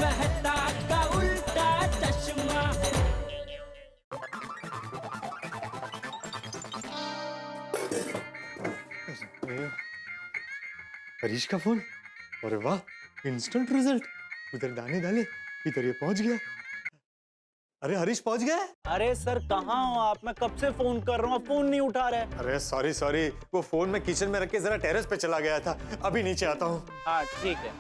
कहता का उल्टा चश्मा। हरीश का फोन। अरे वाह, इंस्टेंट रिजल्ट। उधर दाने डाले, इधर ये पहुंच गया। अरे हरीश पहुंच गया। अरे सर कहाँ हो आप? मैं कब से फोन कर रहा हूँ, फोन नहीं उठा रहे। अरे सॉरी सॉरी, वो फोन मैं किचन में रख के जरा टेरेस पे चला गया था, अभी नीचे आता हूँ। हाँ ठीक है।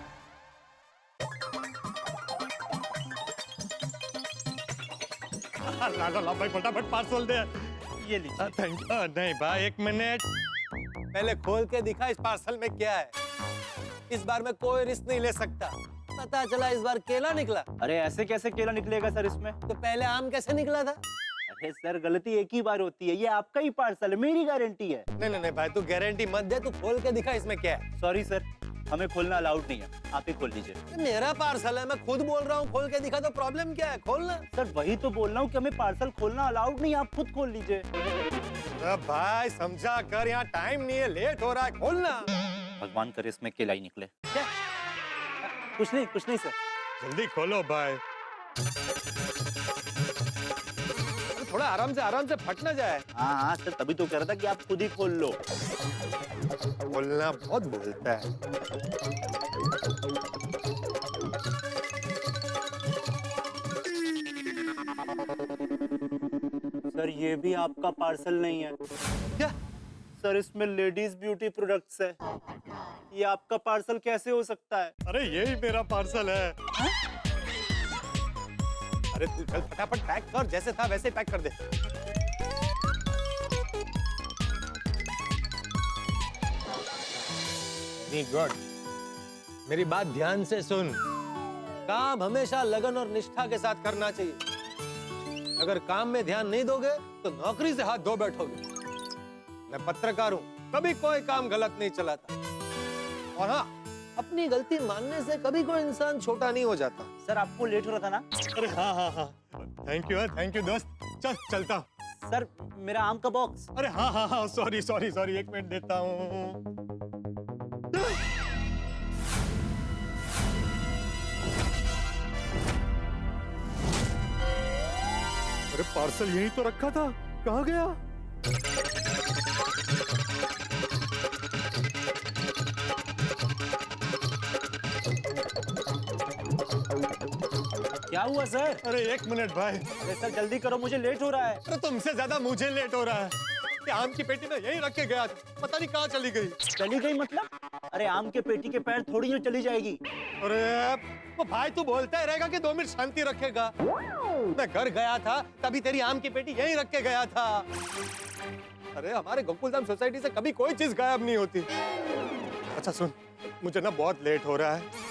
ला ला ला भाई, फटाफट पार्सल दे। ये लीजिए। Thank you. नहीं भाई, एक मिनट, पहले खोल के दिखा इस पार्सल में क्या है। इस बार मैं कोई रिस्क नहीं ले सकता। पता चला इस बार केला निकला। अरे ऐसे कैसे केला निकलेगा सर इसमें? तो पहले आम कैसे निकला था? अरे सर गलती एक ही बार होती है, ये आपका ही पार्सल है, मेरी गारंटी है। नहीं नहीं नहीं भाई, तू गारंटी मत दे, तू खोल के दिखा इसमें क्या है। सॉरी सर, हमें खोलना अलाउड नहीं है, आप ही खोल लीजिए। मेरा पार्सल है, मैं खुद बोल रहा हूँ खोल के दिखा, तो प्रॉब्लम क्या है? खोलना। सर वही तो बोल रहा हूँ कि हमें पार्सल खोलना अलाउड नहीं है, आप खुद खोल लीजिए। भाई समझा कर, यहाँ टाइम नहीं है, लेट हो रहा है, खोलना। भगवान करे इसमें केला ही निकले। क्या? कुछ नहीं सर। जल्दी खोलो भाई, थोड़ा आराम से फट ना जाए। हाँ सर, तभी तो कह रहा था कि आप खुद ही खोल लो। बोलना बहुत बोलता है। सर ये भी आपका पार्सल नहीं है। क्या? सर इसमें लेडीज ब्यूटी प्रोडक्ट्स है, ये आपका पार्सल कैसे हो सकता है? अरे यही मेरा पार्सल है। अरे तू चल फटाफट पैक कर, जैसे था वैसे पैक कर दे। Very good. मेरी बात ध्यान से सुन, काम हमेशा लगन और निष्ठा के साथ करना चाहिए। अगर काम में ध्यान नहीं दोगे तो नौकरी से हाथ धो बैठोगे। मैं पत्रकार हूँ, कभी कोई काम गलत नहीं चलाता। और हाँ, अपनी गलती मानने से कभी कोई इंसान छोटा नहीं हो जाता। सर आपको लेट हो रहा था ना? अरे हाँ हाँ हाँ, थैंक यू दोस्त। चल चलता हूँ। सर मेरा आम का बॉक्स। अरे हाँ हाँ हाँ, सॉरी सॉरी सॉरी, एक मिनट देता हूँ। अरे पार्सल यहीं तो रखा था, कहाँ गया? क्या हुआ सर? अरे एक मिनट भाई। अरे सर जल्दी करो, मुझे लेट हो रहा है। अरे तुमसे ज्यादा मुझे लेट हो रहा है। कि आम की पेटी में यहीं रख के गया था, पता नहीं कहाँ चली गई। चली गई मतलब? अरे आम के पेटी के पैर थोड़ी ही चली जाएगी। अरे वो भाई, तू बोलता ही रहेगा कि 2 मिनट शांति रखेगा। मैं घर गया था तभी तेरी आम की पेटी यहीं रख के गया था। अरे हमारे गोकुलधाम सोसाइटी से कभी कोई चीज गायब नहीं होती। अच्छा सुन, मुझे ना बहुत लेट हो रहा है।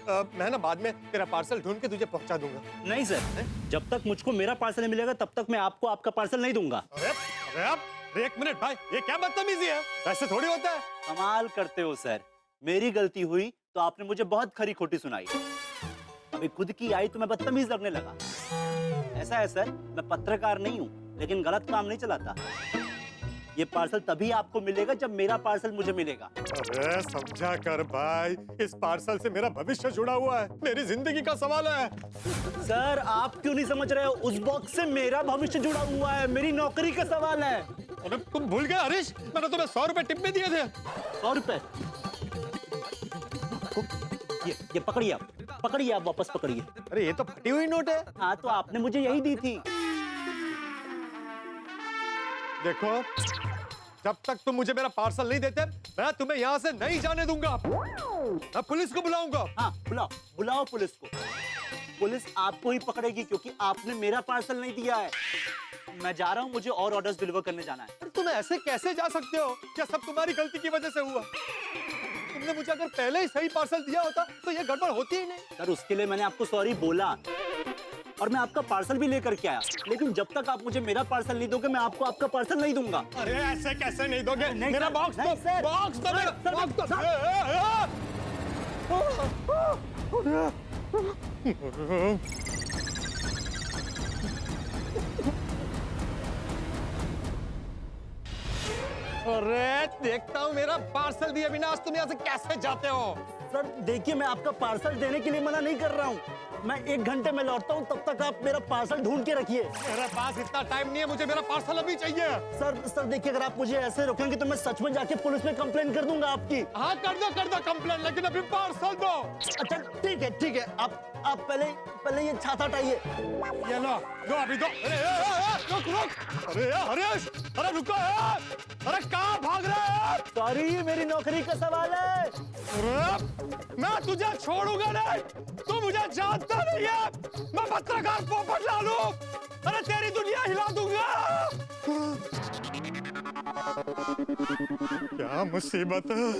मैं ना बाद में तेरा पार्सल ढूंढ के तुझे पहुंचा दूंगा। नहीं सर, जब तक मुझको मेरा पार्सल नहीं मिलेगा तब तक मैं आपको आपका पार्सल नहीं दूंगा। अरे एक मिनट भाई, ये क्या बदतमीजी है? ऐसे थोड़ी होता है। कमाल करते हो सर, मेरी गलती हुई तो आपने मुझे बहुत खरी खोटी सुनाई, अभी खुद की आई तो मैं बदतमीज लगने लगा। ऐसा है सर, मैं पत्रकार नहीं हूँ लेकिन गलत काम नहीं चलाता। ये पार्सल तभी आपको मिलेगा जब मेरा पार्सल मुझे मिलेगा। अरे समझा कर भाई, इस पार्सल से मेरा भविष्य जुड़ा हुआ है, मेरी जिंदगी का सवाल है। सर आप क्यों नहीं समझ रहे हो? उस बॉक्स से मेरा भविष्य जुड़ा हुआ है, मेरी नौकरी का सवाल है। अरे तुम भूल गए हरीश, मैंने तुम्हें 100 रुपए टिप में दिए थे। 100 रुपए? ये पकड़िए आप वापस पकड़िए। अरे ये तो फटी हुई नोट है। हाँ तो आपने मुझे यही दी थी। देखो, जब तक तुम मुझे मेरा पार्सल नहीं देते, मैं तुम्हें यहाँ से नहीं जाने दूंगा। मैं पुलिस को बुलाऊंगा। हाँ बुलाओ पुलिस को। पुलिस आपको ही पकड़ेगी क्योंकि आपने मेरा पार्सल नहीं दिया है। मैं जा रहा हूँ, मुझे और ऑर्डर्स डिलीवर करने जाना है। तुम ऐसे कैसे जा सकते हो? क्या सब तुम्हारी गलती की वजह से हुआ? तुमने मुझे अगर पहले ही सही पार्सल दिया होता तो ये गड़बड़ होती ही नहीं। सर उसके लिए मैंने आपको सॉरी बोला और मैं आपका पार्सल भी लेकर के आया, लेकिन जब तक आप मुझे मेरा पार्सल नहीं दोगे मैं आपको आपका पार्सल नहीं दूंगा। अरे ऐसे कैसे नहीं दोगे? नहीं मेरा सर, बॉक्स नहीं तो, सर, बॉक्स तो, सर, मेरा सर, बॉक्स तो। अरे देखता हूँ मेरा पार्सल दिए बिना आज तुम यहाँ से कैसे जाते हो। सर देखिए, मैं आपका पार्सल देने के लिए मना नहीं कर रहा हूँ। मैं 1 घंटे में लौटता हूँ, तब तक आप मेरा पार्सल ढूंढ के रखिए। मेरे पास इतना टाइम नहीं है, मुझे मेरा पार्सल अभी चाहिए। सर देखिए, अगर आप मुझे ऐसे रोकेंगे तो मैं सच में जाके पुलिस में कंप्लेन कर दूंगा आपकी। हाँ कर दो कंप्लेन, लेकिन अभी पार्सल दो। अच्छा ठीक है, आप पहले ये छाता हटाइए। ये लो अभी दो। रुक। अरे हरीश, अरे रुको यार, अरे कहाँ भाग रहे हैं? सॉरी, मेरी नौकरी का सवाल है। अरे मैं तुझे छोड़ूंगा नहीं, तू मुझे जानता नहीं है। मैं पत्रकार पोपटलाल हूँ, अरे तेरी दुनिया हिला दूंगा। क्या मुसीबत है।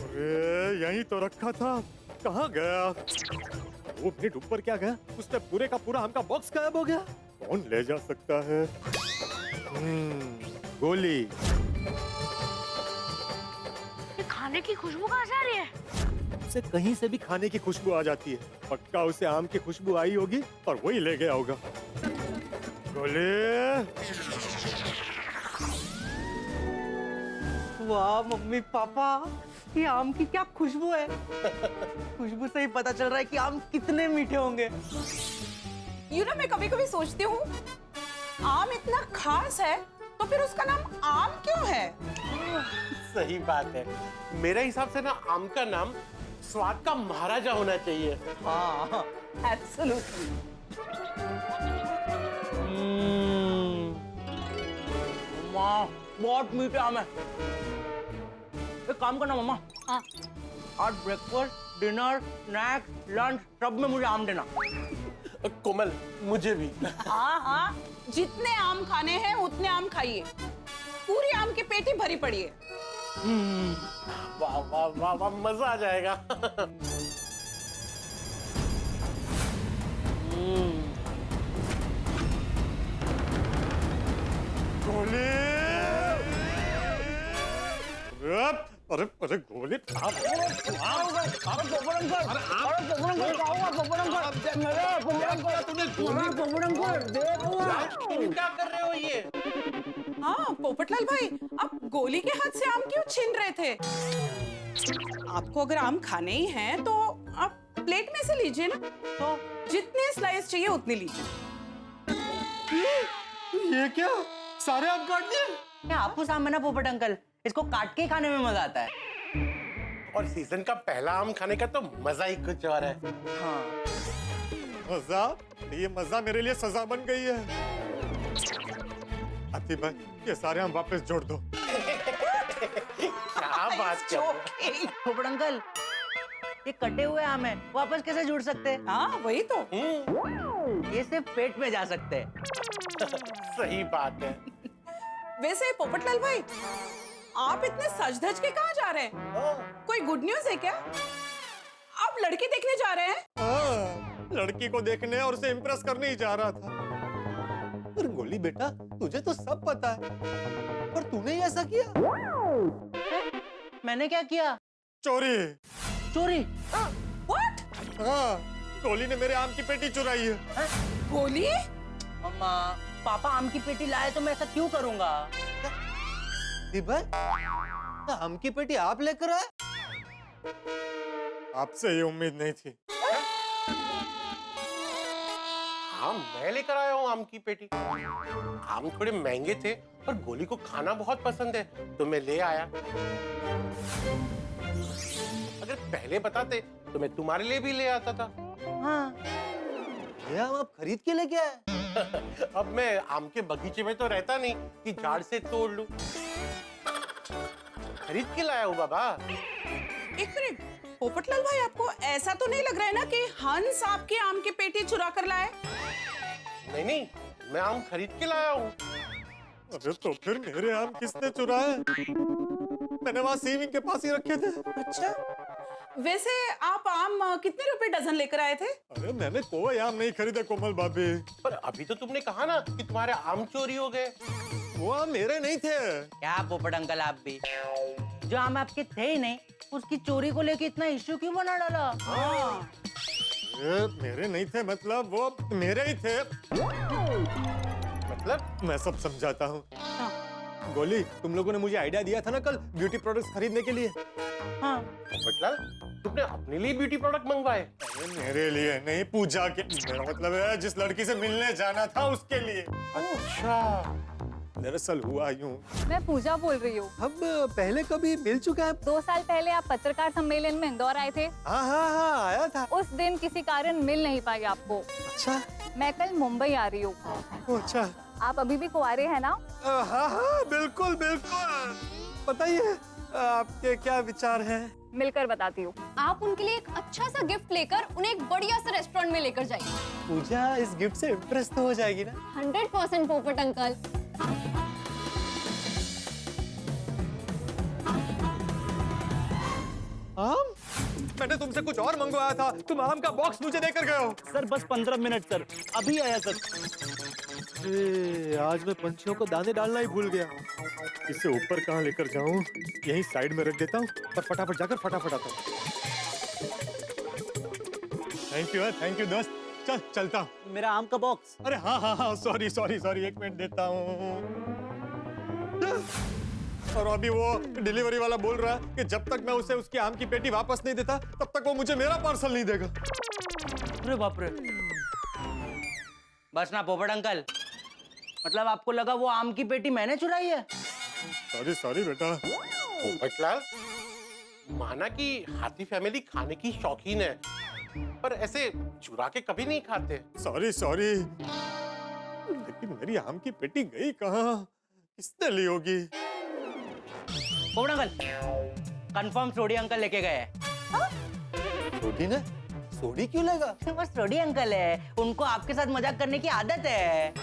अरे यहीं तो रखा था, कहाँ गया? 2 मिनट ऊपर क्या गया? उसने पूरे का पूरा आम का बॉक्स गायब हो गया। कौन ले जा सकता है? गोली। ये खाने की खुशबू कहाँ से आ रही है? उसे कहीं से भी खाने की खुशबू आ जाती है। पक्का उसे आम की खुशबू आई होगी और वही ले गया होगा। गोली। वाह मम्मी पापा, ये आम की क्या खुशबू है। खुशबू से ही पता चल रहा है कि आम कितने मीठे होंगे। मैं कभी कभी सोचती हूँ, आम इतना खास है तो फिर उसका नाम आम क्यों है? सही बात है। मेरे हिसाब से ना आम का नाम स्वाद का महाराजा होना चाहिए। हाँ एब्सोल्युटली। माँ बहुत मीठे आम है। एक काम करना मम्मा, हाँ। आज ब्रेकफास्ट, डिनर, स्नैक्स, लंच सब में मुझे आम देना। कोमल मुझे भी। हाँ, जितने आम खाने हैं उतने आम खाइए। पूरी आम की पेटी भरी पड़ी है। वाह वाह वाह वाह, मजा आ जाएगा। गोली। अरे गोली। तुम क्या कर रहे हो ये? हाँ पोपटलाल भाई, आप गोली के हाथ से आम क्यों छीन रहे थे? आपको अगर आम खाने ही हैं तो आप प्लेट में से लीजिए ना। तो जितने स्लाइस चाहिए उतने लीजिए। ये क्या, सारे आम काट दिए? क्या आपको आम है ना पोपट अंकल, इसको काट के खाने में मजा आता है। और सीजन का पहला आम खाने का तो मजा ही कुछ और है। हाँ मजा? ये मजा मेरे लिए सजा बन गई है। आतिफ भाई, ये सारे आम वापस जोड़ दो। क्या बात कर रहे हो? पोपट अंकल, ये कटे हुए आम है, वापस कैसे जुड़ सकते हैं? हाँ वही तो। ये सिर्फ पेट में जा सकते हैं। सही बात है। वैसे पोपटलाल भाई, आप इतने सज धज के कहाँ जा रहे हैं? कोई गुड न्यूज है क्या? आप लड़की देखने जा रहे हैं? लड़की को देखने और उसे इम्प्रेस करने ही जा रहा था। पर गोली बेटा, तुझे तो सब पता है, पर तूने ही ऐसा किया। मैंने क्या किया? चोरी। चोरी? What? हाँ, गोली ने मेरे आम की पेटी चुराई है। गोली? मम्मा पापा आम की पेटी लाए तो मैं ऐसा क्यों करूंगा? आम की पेटी आप लेकर आए? आपसे ये उम्मीद नहीं थी। हाँ, मैं लेकर आया हूँ आम की पेटी। आम थोड़े महंगे थे और गोली को खाना बहुत पसंद है, तो मैं ले आया। अगर पहले बताते तो मैं तुम्हारे लिए भी ले आता था। हाँ। ये आम आप खरीद के लेके आए? अब मैं आम के बगीचे में तो रहता नहीं कि झाड़ से तोड़ लूं। खरीद के लाया हूँ बाबा। एक मिनट, पोपटलाल भाई आपको ऐसा तो नहीं लग रहा है ना कि हंस आपके आम की पेटी चुरा कर लाए? नहीं, मैं आम खरीद के लाया हूँ। अरे तो फिर मेरे आम किसने चुराए? मैंने वहाँ सीविंग के पास ही रखे थे। अच्छा, वैसे आप आम कितने रुपए डजन लेकर आए थे? अरे मैंने कोई आम नहीं खरीदे कोमल भाभी। पर अभी तो तुमने कहा ना कि तुम्हारे आम चोरी हो गए। वो आम मेरे नहीं थे। क्या पोपट अंकल आप भी, जो आम आपके थे ही नहीं, उसकी चोरी को लेके इतना इश्यू क्यों बना डाला? हाँ। मेरे नहीं थे मतलब वो मेरे ही थे। मतलब मैं सब समझाता हूँ। गोली, तुम लोगों ने मुझे आइडिया दिया था ना कल ब्यूटी प्रोडक्ट्स खरीदने के लिए। हाँ पोपटलाल, तुमने अपने लिए ब्यूटी प्रोडक्ट मंगवाए? अरे मेरे लिए नहीं, पूजा के, मेरा मतलब है जिस लड़की से मिलने जाना था उसके लिए। अच्छा, दरअसल हुआ यूं, मैं पूजा बोल रही हूँ। अब पहले कभी मिल चुका है? 2 साल पहले आप पत्रकार सम्मेलन में इंदौर आए थे। हाँ हाँ हाँ, आया था। उस दिन किसी कारण मिल नहीं पाई आपको। अच्छा। मैं कल मुंबई आ रही हूँ। अच्छा। आप अभी भी कुंवारे हैं ना? हाँ हाँ, बिल्कुल बिल्कुल। बताइए आपके क्या विचार हैं? मिलकर बताती हूँ। आप उनके लिए एक अच्छा सा गिफ्ट लेकर उन्हें एक बढ़िया सा रेस्टोरेंट में लेकर जाइए। पूजा इस गिफ्ट से इम्प्रेस तो हो जाएगी ना? 100% पोपट अंकल। आम? मैंने तुमसे कुछ और मंगवाया था, तुम आम का बॉक्स मुझे देकर गए हो। सर बस 15 मिनट सर, अभी आया सर। आज मैं पंछियों को दाने डालना ही भूल गया। इसे ऊपर कहाँ लेकर जाऊं? यहीं साइड में रख देता हूँ और फटाफट जाकर फटाफट आता हूँ। थैंक यू दोस्त, चल चलता हूँ। मेरा आम का बॉक्स। अरे हाँ हाँ हाँ, सॉरी सॉरी सॉरी, 1 मिनट देता हूँ। और अभी वो डिलीवरी वाला बोल रहा है कि जब तक मैं उसे उसकी आम की पेटी वापस नहीं देता तब तक वो मुझे मेरा पार्सल नहीं देगा। अरे बाप रे। बस ना पोपट अंकल, मतलब आपको लगा वो आम की पेटी मैंने चुराई है? सॉरी सॉरी बेटा। पोपटलाल, माना कि हाथी फैमिली खाने की शौकीन है, पर ऐसे चुरा के कभी नहीं खाते। सॉरी सॉरी, लेकिन मेरी आम की पेटी गई कहाँ? किसने ली होगी? पोपट अंकल, कंफर्म सोडी अंकल लेके गए हैं। सोडी ने? सोडी क्यों लेगा? वो सोडी अंकल है, उनको आपके साथ मजाक करने की आदत है।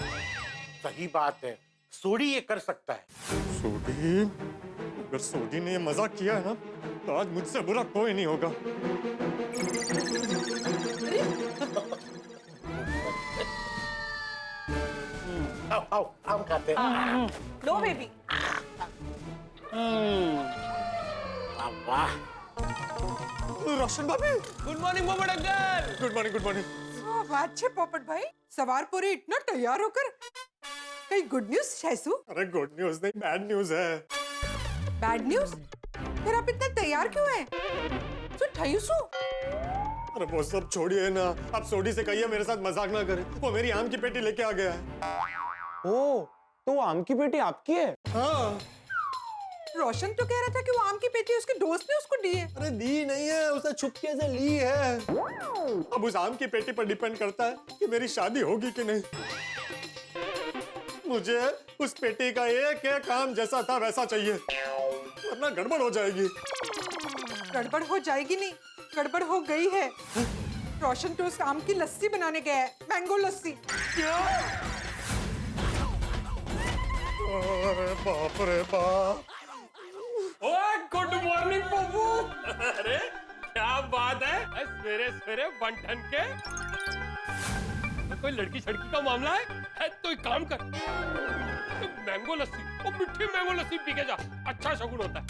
सही बात है, सोडी ये कर सकता है। सोडी? अगर सोडी ने ये मजाक किया है ना, तो आज मुझसे बुरा कोई नहीं होगा। आओ आओ, आम खाते हैं। लो बेबी। वाह। रोशन भाभी, गुड मॉर्निंग पोपट uncle. Good morning good morning. बात छे पोपट भाई, सवार पूरे इतना तैयार होकर कई गुड न्यूज शैसू? अरे गुड न्यूज नहीं, बैड न्यूज है। Bad news? फिर आप इतना तैयार क्यों हैं? तो ठयूसू? अरे वो सब छोड़िए ना, आप सोडी से कहिए मेरे साथ मजाक ना करे। वो मेरी आम की पेटी लेके आ गया है। ओ, तो आम की पेटी आपकी है? हाँ। रोशन तो कह रहा था कि वो आम की पेटी उसके दोस्त ने उसको दी है। अरे दी नहीं है, उसे छुपके से ली है। अब उस आम की पेटी पर डिपेंड करता है कि मेरी शादी होगी कि नहीं। मुझे उस पेटी का एक एक काम जैसा था वैसा चाहिए, वरना गड़बड़ हो जाएगी। गड़बड़ हो जाएगी नहीं, गड़बड़ हो गई है। रोशन तो उस आम की लस्सी बनाने गया है, मैंगो लस्सी। अरे बाप रे बाप। ओए गुड मॉर्निंग पप्पू। अरे क्या बात है, सवेरे सवेरे बंठन के कोई लड़की छड़की का मामला है तो एक काम कर, मैंगो लस्सी, वो मिठी मैंगो लस्सी पी के जा, अच्छा शगुन होता है।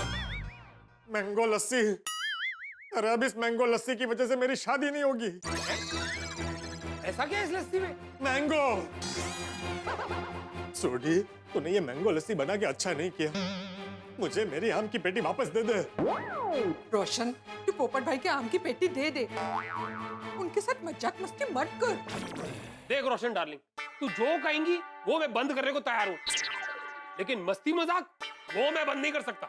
मैंगो लस्सी? अरे अब इस मैंगो लस्सी की वजह से मेरी शादी नहीं होगी। ऐसा क्या है इस लस्सी में? मैंगो। सोडी, तूने ये मैंगो लस्सी बना के अच्छा नहीं किया। मुझे मेरी आम की पेटी वापस दे दे। रोशन, तू पोपट भाई के आम की पेटी दे दे, उनके साथ मजाक मस्ती मत कर। देख रोशन डार्लिंग, तू जो कहेंगी वो मैं बंद करने को तैयार हूँ, लेकिन मस्ती मजाक वो मैं बंद नहीं कर सकता।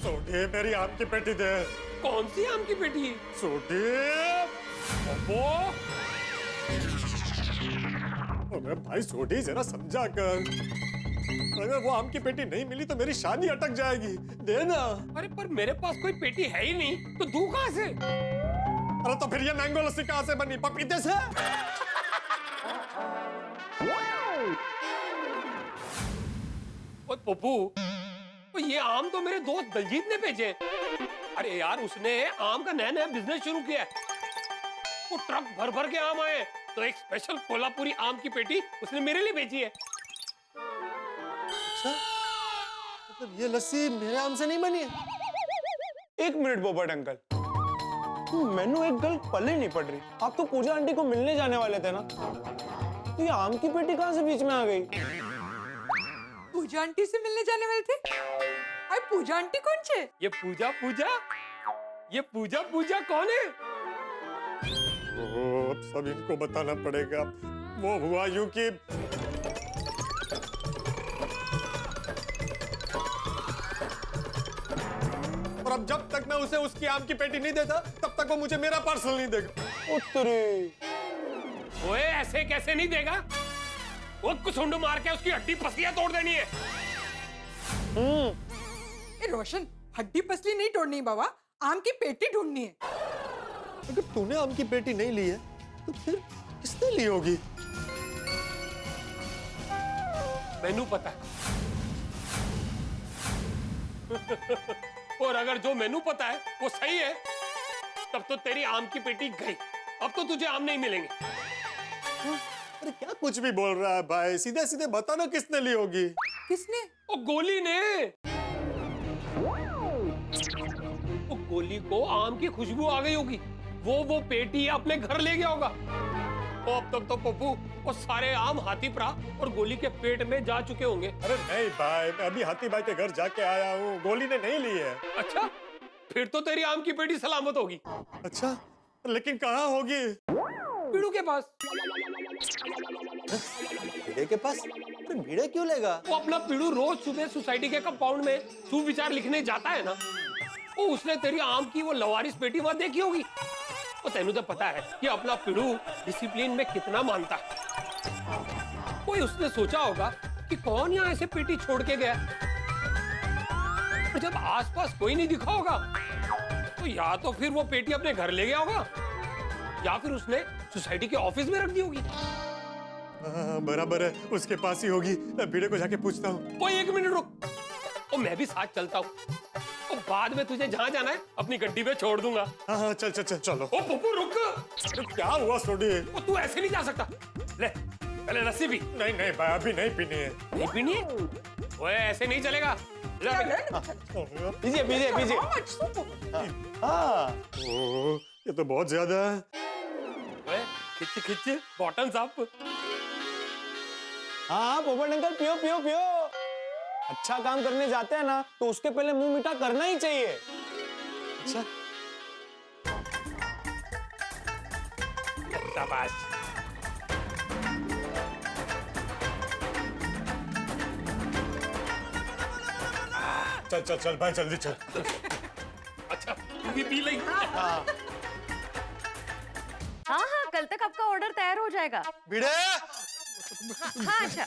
सोडी, मेरी आम की पेटी दे। कौन सी आम की पेटी? सोडी। वो अरे भाई सोडी, जरा समझा कर। अगर वो आम की पेटी नहीं मिली तो मेरी शादी अटक जाएगी। देना। अरे पर मेरे पास कोई पेटी है ही नहीं, तो दूं कहां से? अरे तो फिर ये मैंगो लस्सी कहां से बनी? पपीते से? ओए पप्पू, तो ये आम तो मेरे दोस्त दलजीत ने भेजे। अरे यार, उसने आम का नया नया बिजनेस शुरू किया है, वो ट्रक भर भर के आम आए, तो एक स्पेशल कोल्हापुरी आम की पेटी उसने मेरे लिए भेजी है। अच्छा, मतलब ये लस्सी मेरे आम से नहीं बनी है? एक मिनट पोपट अंकल, मैनू एक गल पल्ले नहीं पड़ रही। आप तो पूजा आंटी को मिलने जाने वाले थे ना, तो ये आम की पेटी कहां से बीच में आ गई? पूजा आंटी से मिलने जाने वाले थे। अरे पूजा आंटी कौन छे? ये पूजा पूजा, ये पूजा पूजा कौन है? ओह, अब सब इनको बताना पड़ेगा। वो हुआ यूं कि और अब जब तक मैं उसे उसकी आम की पेटी नहीं देता तब तक वो मुझे मेरा पार्सल नहीं देगा। उत्तरी ओए ऐसे कैसे नहीं देगा? वो कुसुंड मार के उसकी हड्डी पसलियां तोड़ देनी है। ए रोशन, हड्डी पसली नहीं तोड़नी बाबा, आम की पेटी ढूंढनी है। अगर तूने आम की पेटी नहीं ली है तो फिर किसने ली होगी? मैनू पता है। और अगर जो मैनू पता है वो सही है तब तो तेरी आम की पेटी गई। अब तो तुझे आम नहीं मिलेंगे। अरे क्या कुछ भी बोल रहा है भाई, सीधे सीधे बता ना किसने ली होगी। किसने? वो गोली ने। वो गोली को आम की खुशबू आ गई होगी। वो पेटी अपने घर ले गया होगा। तो अब तक तो पप्पू वो सारे आम हाथी प्रा और गोली के पेट में जा चुके होंगे। अरे नहीं भाई, मैं अभी हाथी भाई के घर जाके आया हूँ, गोली ने नहीं ली है। अच्छा, फिर तो तेरी आम की पेटी सलामत होगी। अच्छा, लेकिन कहाँ होगी? पीड़ू के पास। भिड़े के पास? तो भिड़े क्यों लेगा? वो अपना पीड़ू रोज सुबह सोसाइटी के कंपाउंड में सुविचार लिखने जाता है ना, वो उसने तेरी आम की वो लवारिस पेटी वहां देखी होगी। वो तेनू तो पता है कि अपना पीड़ू डिसिप्लिन में कितना मानता है। कोई उसने सोचा होगा कि कौन यहाँ ऐसे पेटी छोड़ के गया। और जब आसपास कोई नहीं दिखा होगा तो या तो फिर वो पेटी अपने घर ले गया होगा या फिर उसने सोसाइटी के ऑफिस में रख दी होगी। हाँ, बराबर है, उसके पास ही होगी। मैं भिड़े को जाके पूछता हूँ। कोई 1 मिनट रुक, और मैं भी साथ चलता हूँ। और बाद में तुझे जहाँ जाना है अपनी गड्डी पे छोड़ दूंगा। हाँ हाँ, चल चल चल चलो। ओ पप्पू रुक। अरे क्या हुआ सोडी? ओ तू ऐसे नहीं जा सकता। ले पहले लस्सी पी। नहीं नहीं भाई, अभी नहीं पीनी है। नहीं पीनी है? ओए ऐसे नहीं चलेगा। ले पीजिए पीजिए पीजिए। हाँ ओह, ये तो बहुत ज्यादा है। ओए खिच खिच बॉटम्स अप। हाँ पोपट अंकल, पियो पियो पियो। अच्छा काम करने जाते हैं ना तो उसके पहले मुंह मीठा करना ही चाहिए। अच्छा, शाबाश। चल चल चल भाई, जल्दी चल। अच्छा तू भी पी ले। हाँ हाँ, कल तक आपका ऑर्डर तैयार हो जाएगा। भिड़े? हाँ अच्छा।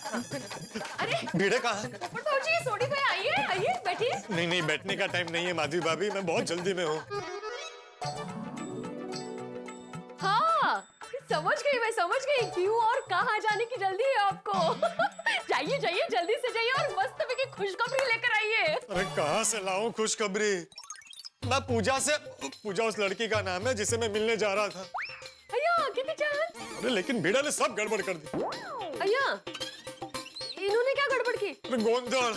अरे भिड़े कहाँ? पोपट भाजी, सोडी भाई, आइए आइए बैठिए। नहीं नहीं, बैठने का टाइम नहीं है माधवी भाभी, मैं बहुत जल्दी में हूँ। हाँ समझ गई, मैं समझ गई क्यों और कहाँ जाने की जल्दी है आपको। जाइए जाइए, जल्दी से जाइए और मस्त की खुशखबरी लेकर आइए। अरे कहाँ से लाऊं खुशखबरी? मैं पूजा उस लड़की का नाम है जिसे मैं मिलने जा रहा था। अय्या कितनी चांस। अरे लेकिन भिड़ा ने सब गड़बड़ कर दी। अय्या इन्होंने क्या गड़बड़ की? अरे गोंधड़।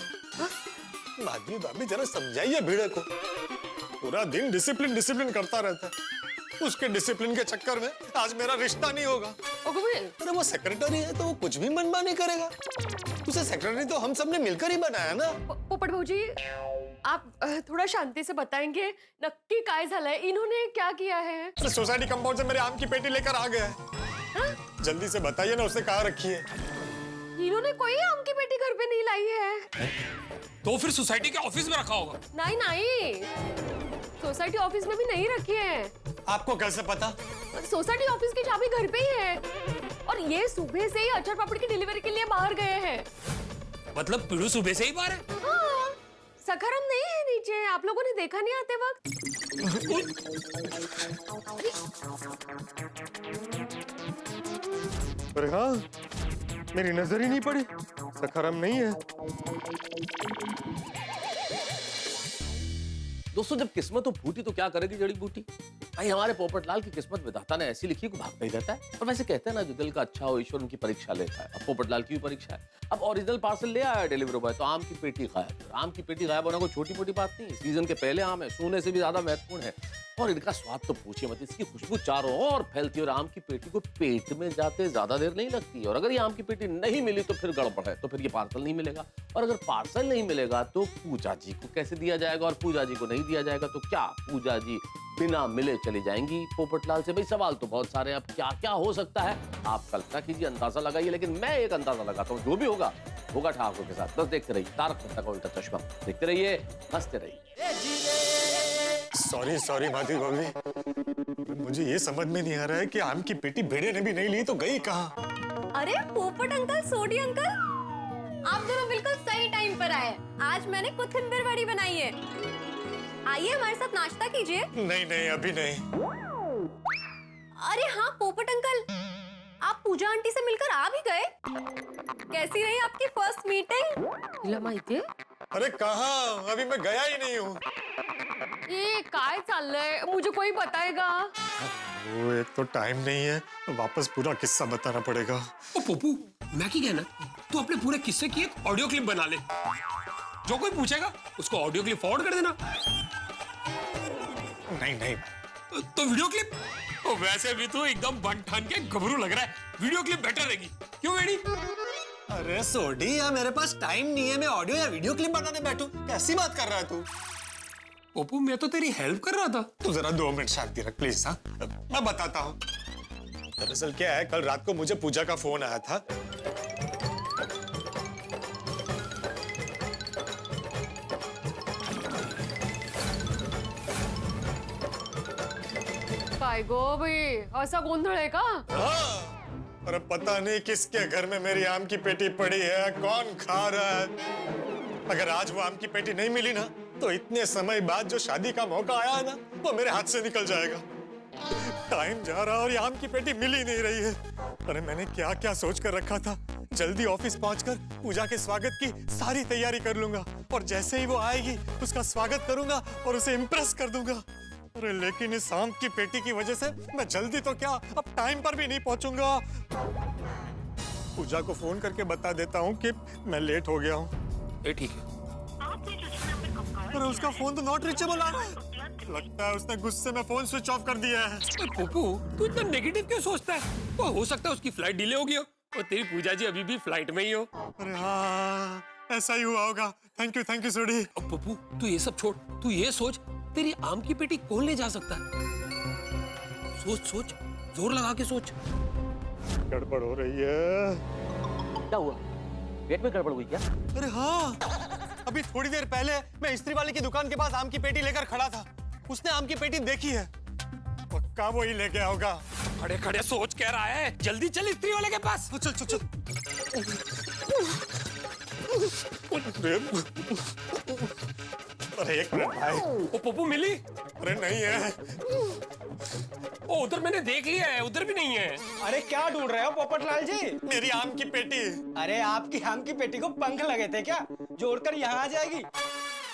माधवी भाभी जरा समझाइए भिड़े को। पूरा दिन डिसिप्लिन डिसिप्लिन करता रहता है। उसके डिसिप्लिन के चक्कर में आज मेरा रिश्ता नहीं होगा। अरे वो सेक्रेटरी है तो वो कुछ भी मनमानी करेगा। उसे सेक्रेटरी तो हम सबने मिलकर ही बनाया ना। पोपट भाऊजी, आप थोड़ा शांति से बताएंगे नक्की काय झालंय, इन्होंने क्या किया है? अरे सोसाइटी कंपाउंड से मेरे आम की पेटी लेकर आ गया है। जल्दी से बताइए ना, उसने कहाँ रखी है? इन्होंने कोई आम की पेटी घर पे नहीं लाई है। तो फिर सोसाइटी के ऑफिस में रखा होगा। नहीं नहीं, सोसाइटी ऑफिस में भी नहीं रखी है। आपको कैसे पता? सोसाइटी ऑफिस की चाबी घर पे ही है और ये सुबह से ही अचार पापड़ की डिलीवरी के लिए बाहर गए हैं। मतलब पीड़ू सुबह से ही बाहर है? हाँ, सखाराम नहीं है नीचे, आप लोगों ने देखा नहीं आते वक्त? अरे हाँ, मेरी नजर ही नहीं पड़ी। सखाराम नहीं है। दोस्तों जब किस्मत हो फूटी तो क्या करेगी जड़ी बूटी। भाई हमारे पोपटलाल की किस्मत विधाता ने ऐसी लिखी को भागता ही रहता है। और वैसे कहते हैं ना, जो दिल का अच्छा हो ईश्वर उनकी परीक्षा लेता है। अब पोपटलाल की भी परीक्षा है। अब ओरिजिनल पार्सल ले आया डिलीवरी बॉय, तो आम की पेटी गायब। आम की पेटी गायब होना कोई छोटी मोटी बात नहीं है। सीजन के पहले आम है, सोने से भी ज्यादा महत्वपूर्ण है। और इनका स्वाद तो पूछिए मत, इसकी खुशबू चारों ओर फैलती है और आम की पेटी को पेट में जाते ज्यादा देर नहीं लगती। और अगर ये आम की पेटी नहीं मिली तो फिर गड़बड़ है, तो फिर ये पार्सल नहीं मिलेगा। और अगर पार्सल नहीं मिलेगा तो पूजा जी को कैसे दिया जाएगा, और पूजा जी को नहीं दिया जाएगा तो क्या पूजा जी बिना मिले चली जाएंगी पोपटलाल से? भाई सवाल तो बहुत सारे हैं, अब क्या क्या हो सकता है आप कल्पना कीजिए, अंदाजा लगाइए। लेकिन मैं एक अंदाजा लगाता हूँ, जो भी होगा होगा ठाकुर के साथ। बस देखते रहिए तारक मेहता का उल्टा चश्मा, देखते रहिए, हंसते रहिए। सॉरी सॉरी माधवी भाभी, मुझे ये समझ में नहीं आ रहा है कि आम की पेटी भेड़े ने भी नहीं ली तो गई कहाँ? अरे पोपट अंकल, सोडी अंकल, आप दोनों बिल्कुल सही टाइम पर आए। आज मैंने कोथिंबीर वड़ी बनाई है, आइए हमारे साथ नाश्ता कीजिए। नहीं नहीं अभी नहीं। अरे हाँ पोपट अंकल, आप पूजा आंटी से मिलकर आ भी गए। कैसी रही आपकी फर्स्ट मीटिंग? अरे कहाँ, अभी मैं गया ही नहीं हूँ। ये काय चल रहा है, मुझे कोई बताएगा? वो एक तो टाइम नहीं है, वापस पूरा किस्सा बताना पड़ेगा। ओ पप्पू, मैं क्या कहना, तू अपने पूरे किस्से की एक ऑडियो क्लिप बना ले। जो कोई पूछेगा उसको ऑडियो क्लिप फॉरवर्ड कर देना। नहीं नहीं तो वीडियो क्लिप? ओ वैसे भी तू एकदम बन ठान के घबरू लग रहा है, वीडियो क्लिप बेटर रहेगी, क्यों बेटी? अरे सोडी, यार मेरे पास टाइम नहीं है, मैं ऑडियो या वीडियो क्लिप बनाने बैठूं? कैसी बात कर रहा है तू? पप्पू मैं तो तेरी हेल्प कर रहा था। तू जरा 2 मिनट शांति रख प्लीज। हाँ मैं बताता हूँ। दरअसल क्या है, कल रात को मुझे पूजा का फोन आया था। भाई ऐसा गोंधळ है का? हाँ, अरे पता नहीं किसके घर में मेरी आम की पेटी पड़ी है, कौन खा रहा है। अगर आज वो आम की पेटी नहीं मिली ना, तो इतने समय बाद जो शादी का मौका आया है ना, वो मेरे हाथ से निकल जाएगा। टाइम जा रहा और ये आम की पेटी मिल ही नहीं रही है। अरे मैंने क्या क्या सोच कर रखा था, जल्दी ऑफिस पहुंचकर पूजा के स्वागत की सारी तैयारी कर लूंगा और जैसे ही वो आएगी उसका स्वागत करूंगा और उसे इम्प्रेस कर दूंगा। अरे लेकिन इस आम की पेटी की वजह से मैं जल्दी तो क्या, अब टाइम पर भी नहीं पहुंचूंगा। पूजा को फोन करके बता देता हूँ कि मैं लेट हो गया हूँ। ठीक है। अरे उसका फोन तो नॉट रीचेबल आ रहा है। लगता है उसने गुस्से में फोन स्विच ऑफ कर दिया है। पप्पू तू इतना नेगेटिव क्यों सोचता है? वो हो सकता है उसकी फ्लाइट डिले हो गई हो और तेरी पूजा जी अभी भी फ्लाइट में ही हो। अरे हाँ, ऐसा ही हुआ होगा। थैंक यू सोडी। पप्पू तू ये सब छोड़, तू ये सोच तेरी आम की पेटी कौन ले जा सकता है? सोच सोच, जोर लगा के सोच। गड़बड़ हो रही है। क्या हुआ, पेट में गड़बड़ हुई क्या? अरे हाँ, अभी थोड़ी देर पहले मैं इस्त्री वाले की दुकान के पास आम की पेटी लेकर खड़ा था। उसने आम की पेटी देखी है, पक्का वो ही ले गया होगा। खड़े खड़े सोच कह रहा है, जल्दी चल इस्त्री वाले के पास। चल चल चल। अरे एक मिनट भाई। ओ पप्पू मिली? अरे नहीं है। ओ उधर मैंने देख लिया है, उधर भी नहीं है। अरे क्या ढूंढ रहे हो पोपटलाल जी? मेरी आम की पेटी। अरे आपकी आम की पेटी को पंख लगे थे क्या, जोड़कर यहाँ आ जाएगी?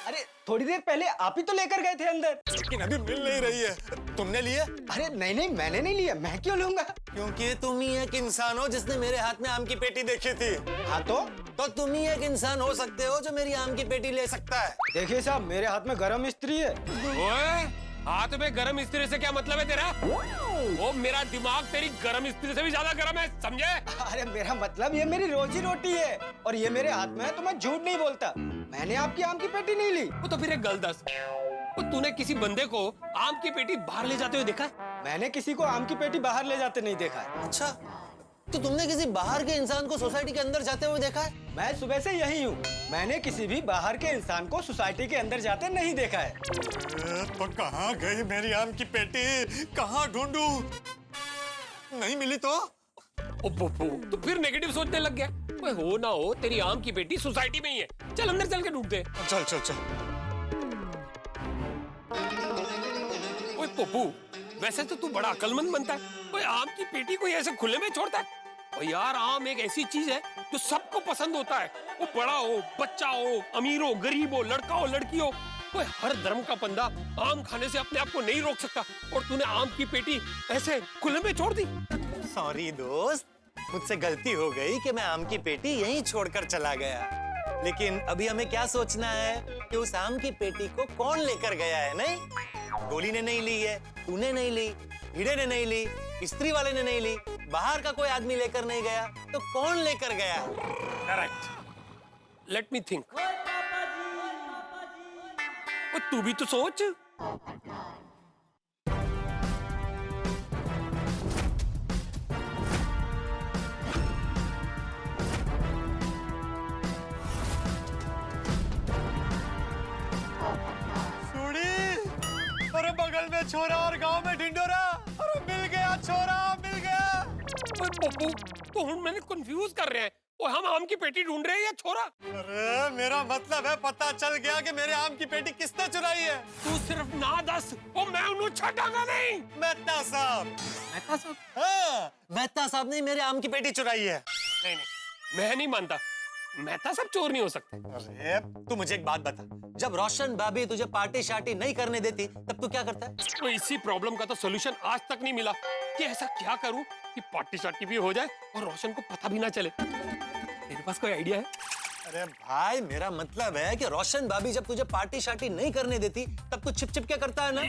अरे थोड़ी देर पहले आप ही तो लेकर गए थे अंदर। लेकिन अभी मिल नहीं रही है। तुमने लिया? अरे नहीं नहीं, मैंने नहीं लिया, मैं क्यों लूंगा? क्योंकि तुम ही एक इंसान हो जिसने मेरे हाथ में आम की पेटी देखी थी। हाँ तो तुम ही एक इंसान हो सकते हो जो मेरी आम की पेटी ले सकता है। देखिए साहब, मेरे हाथ में गरम इस्त्री है। ओए, हाथ में गरम इस्त्री से क्या मतलब है तेरा? वो मेरा दिमाग तेरी गरम इस्त्री से भी ज्यादा गरम है, समझे? अरे मेरा मतलब ये मेरी रोजी रोटी है और ये मेरे हाथ में है, तो मैं झूठ नहीं बोलता। मैंने आपकी आम की पेटी नहीं ली। वो तो फिर एक गलत दस। वो तूने किसी बंदे को आम की पेटी बाहर ले जाते हुए देखा है? मैंने किसी को आम की पेटी बाहर ले जाते नहीं देखा है। अच्छा, तो तुमने किसी बाहर के इंसान को सोसाइटी के अंदर जाते हुए देखा है? मैं सुबह से यही हूँ, मैंने किसी भी बाहर के इंसान को सोसाइटी के अंदर जाते नहीं देखा है। तो कहाँ गई मेरी आम की पेटी? कहाँ ढूंढूं? नहीं मिली तो? ओ पप्पू, तू फिर नेगेटिव सोचने लग गया। ओए हो ना हो, तेरी आम की पेटी सोसाइटी में ही है। चल अंदर चल के ढूंढ दे। चल चल चल। ओए पप्पू, वैसे तो तू बड़ा अक्लमंद बनता है। ओए आम की पेटी को ऐसे खुले में छोड़ता है? और यार आम एक ऐसी चीज है जो सबको पसंद होता है। वो बड़ा हो, बच्चा हो, अमीर हो, गरीब हो, लड़का हो, लड़की हो, कोई हर धर्म का बंदा आम खाने से अपने आप को नहीं रोक सकता, और तूने आम की पेटी ऐसे खुले में छोड़ दी। सॉरी दोस्त, मुझसे गलती हो गई कि मैं आम की पेटी यहीं छोड़कर चला गया। लेकिन अभी हमें क्या सोचना है कि उस आम की पेटी को कौन लेकर गया है। नहीं, गोली ने नहीं ली है, तूने नहीं ली, हीरे ने नहीं ली, इस्त्री वाले ने नहीं ली, बाहर का कोई आदमी लेकर नहीं गया, तो कौन लेकर गया? Correct, let me think. तू भी तो सोच। अरे बगल में छोरा और गांव में ढिंडोरा। अरे मिल गया छोरा, मिल गया। पप्पू तो हम मैंने कंफ्यूज कर रहे हैं, और हम आम की पेटी ढूंढ रहे हैं या छोरा? अरे मेरा मतलब है पता चल गया कि मेरे आम की पेटी किसने चुराई है। तू सिर्फ ना दस, और मैं उन्हें छटांगा नहीं। मेहता साहब। मेहता साहब? हाँ, मेहता साहब ने मेरे आम की पेटी चुराई है। नहीं, मैं नहीं मानता, मेहता साहब चोर नहीं हो सकते। अरे तू मुझे एक बात बता, जब रोशन भाभी तुझे पार्टी शार्टी नहीं करने देती तब तू क्या करता है? तो इसी प्रॉब्लम का तो सोल्यूशन आज तक नहीं मिला कि ऐसा क्या करूं कि पार्टी शार्टी भी हो जाए और रोशन को पता भी ना चले। तेरे पास कोई आइडिया है? अरे भाई मेरा मतलब है कि रोशन भाभी जब तुझे पार्टी शार्टी नहीं करने देती तब तू छिप छिप क्या करता है ना?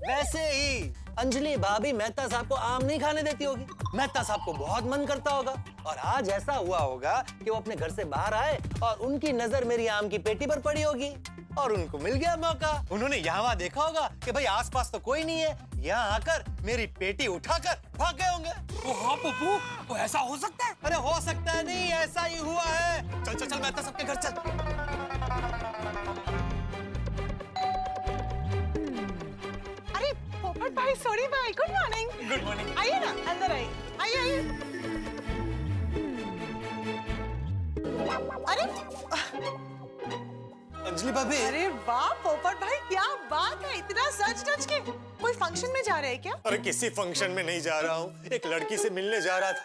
वैसे ही अंजलि भाभी मेहता साहब को आम नहीं खाने देती होगी। मेहता साहब को बहुत मन करता होगा, और आज ऐसा हुआ होगा कि वो अपने घर से बाहर आए और उनकी नजर मेरी आम की पेटी पर पड़ी होगी, और उनको मिल गया मौका। उन्होंने यहाँ वहाँ देखा होगा कि भाई आसपास तो कोई नहीं है, यहाँ आकर मेरी पेटी उठाकर भाग गए होंगे। हाँ पप्पू, तो ऐसा हो सकता है? अरे हो सकता है नहीं, ऐसा ही हुआ है। चल चल चल मेहता साहब के घर चल। पोपट भाई, सॉरी भाई, गुड मॉर्निंग। Good morning. आइए ना, अंदर आइए, आइए आइए। अरे अंजलि भाभी। अरे वाह पोपट भाई, क्या बात है, इतना सच धज के। कोई फंक्शन में जा रहे हैं क्या? अरे किसी फंक्शन में नहीं जा रहा हूँ, एक लड़की से मिलने जा रहा था,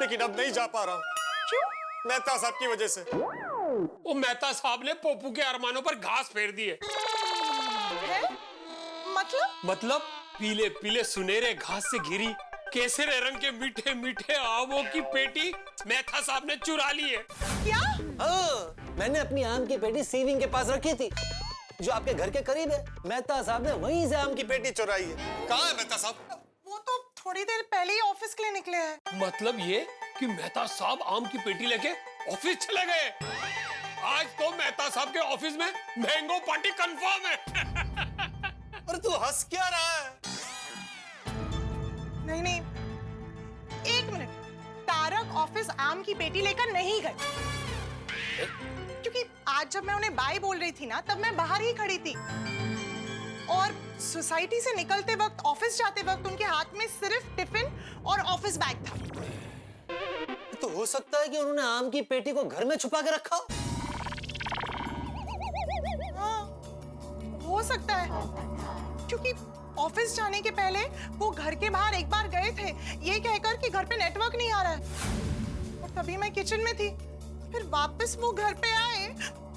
लेकिन अब नहीं जा पा रहा हूँ। क्यों? मेहता साहब की वजह से। वो मेहता साहब ने पप्पू के अरमानों पर घास फेर दिए। मतलब पीले पीले सुनहरे घास से घिरी केसरे रंग के मीठे मीठे आमों की पेटी मेहता साहब ने चुरा ली है। क्या? मैंने अपनी आम की पेटी सीविंग के पास रखी थी, जो आपके घर के करीब है। मेहता साहब ने वहीं से आम की पेटी चुराई है। कहाँ है मेहता साहब? वो तो थोड़ी देर पहले ही ऑफिस के लिए निकले हैं। मतलब ये कि मेहता साहब आम की पेटी लेके ऑफिस चले गए। आज तो मेहता साहब के ऑफिस में मैंगो पार्टी कंफर्म है। अरे तू हंस क्या रहा है? नहीं नहीं, एक मिनट। तारक ऑफिस आम की पेटी लेकर नहीं गए, क्योंकि आज जब मैं उन्हें बाय बोल रही थी ना, तब मैं बाहर ही खड़ी थी, और सोसाइटी से निकलते वक्त, ऑफिस जाते वक्त उनके हाथ में सिर्फ टिफिन और ऑफिस बैग था। तो हो सकता है कि उन्होंने आम की पेटी को घर में छुपा के रखा। हाँ, हो सकता है, क्योंकि ऑफिस जाने के पहले वो घर के बाहर एक बार गए थे, ये कहकर कि घर पे नेटवर्क नहीं आ रहा है, और तभी मैं किचन में थी। फिर वापस वो घर पे आए,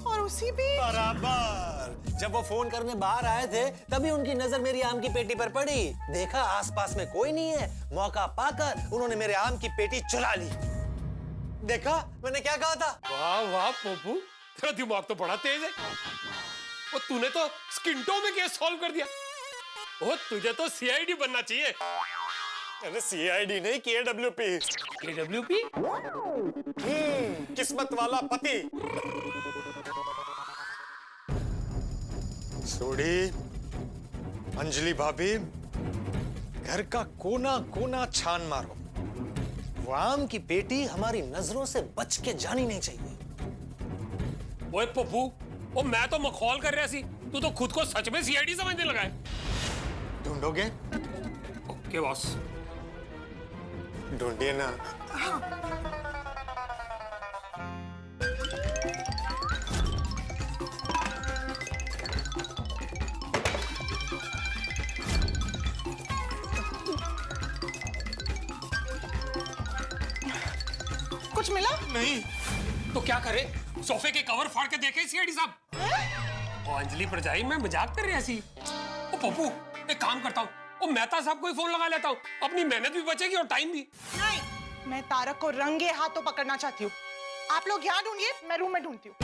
और उसी बीच बराबर जब वो फोन करने बाहर आए थे, तभी उनकी नजर मेरी आम की पेटी पर पड़ी। देखा आसपास में कोई नहीं है, मौका पाकर उन्होंने मेरे आम की पेटी चुरा ली। देखा मैंने क्या कहा था? वाह वाह पप्पू, तेरा दिमाग तो बड़ा तेज है। और तूने तो स्किंटो में केस सॉल्व कर दिया। ओ तुझे तो सीआईडी बनना चाहिए। अरे सीआईडी नहीं, केडब्ल्यूपी। केडब्ल्यूपी? किस्मत वाला पति। सोडी, अंजलि भाभी, घर का कोना कोना छान मारो, वो आम की पेटी हमारी नजरों से बच के जानी नहीं चाहिए। ओए पप्पू, ओ मैं तो मखौल कर रहा सी, तू तो खुद को सच में सीआईडी समझने लगा है। ढूंढोगे? Okay boss. ढूंढिए ना। कुछ मिला? नहीं। तो क्या करे? सोफे के कवर फाड़ के देखे सीआईडी साहब। ओ अंजलि परजाई, मैं मजाक कर रही ऐसी। ओ पप्पू, एक काम करता हूँ, ओ मेहता साहब को ही फोन लगा लेता हूँ, अपनी मेहनत भी बचेगी और टाइम भी। नहीं, मैं तारक को रंगे हाथों पकड़ना चाहती हूँ। आप लोग यहाँ ढूंढिए, मैं रूम में ढूंढती हूँ।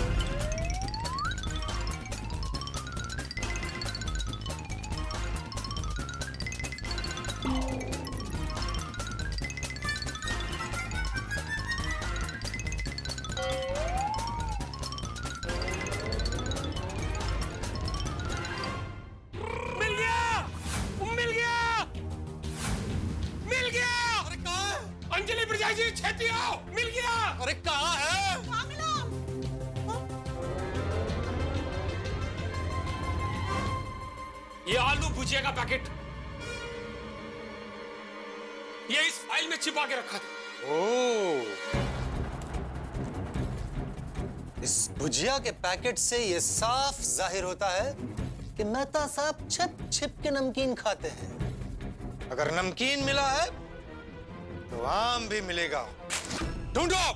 मिल गया, मिल गया, मिल गया। अरे कहाँ है? अंजलि परजाई जी, छेती आओ, मिल गया। अरे कहाँ है? ये आलू भुजिया का पैकेट, ये इस फाइल में छिपा के रखा था। ओह, इस भुजिया के पैकेट से ये साफ जाहिर होता है कि मेहता साहब छिप छिप के नमकीन खाते हैं। अगर नमकीन मिला है तो आम भी मिलेगा। ढूंढो।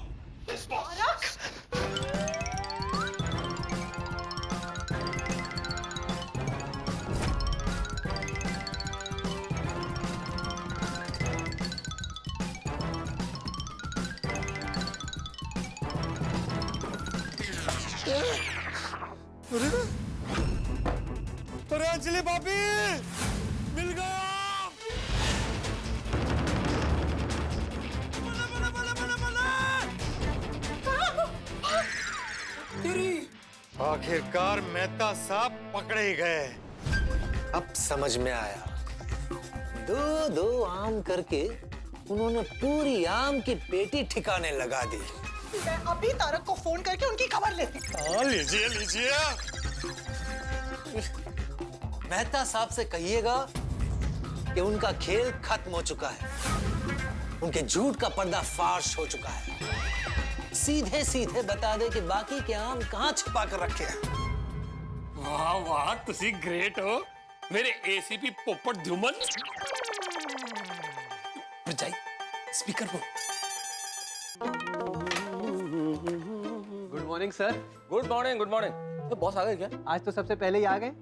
अरे अंजलि भाभी, मिल गया। आखिरकार मेहता साहब पकड़े ही गए। अब समझ में आया, दो दो आम करके उन्होंने पूरी आम की पेटी ठिकाने लगा दी। मैं अभी तारक को फोन करके उनकी खबर लेती हूँ। हाँ, लीजिए लीजिए। मेहता साहब से कहिएगा कि उनका खेल खत्म हो चुका है, उनके झूठ का पर्दा फाश हो चुका है। सीधे सीधे बता दे कि बाकी के आम कहाँ छिपा कर रखे हैं। वाह वाह, तुसी ग्रेट हो मेरे एसीपी पोपट धुमन। परजाई, स्पीकर पर। Good morning sir. Good morning, good morning. तो बॉस आ गए क्या? आज तो सबसे पहले ही आ गए।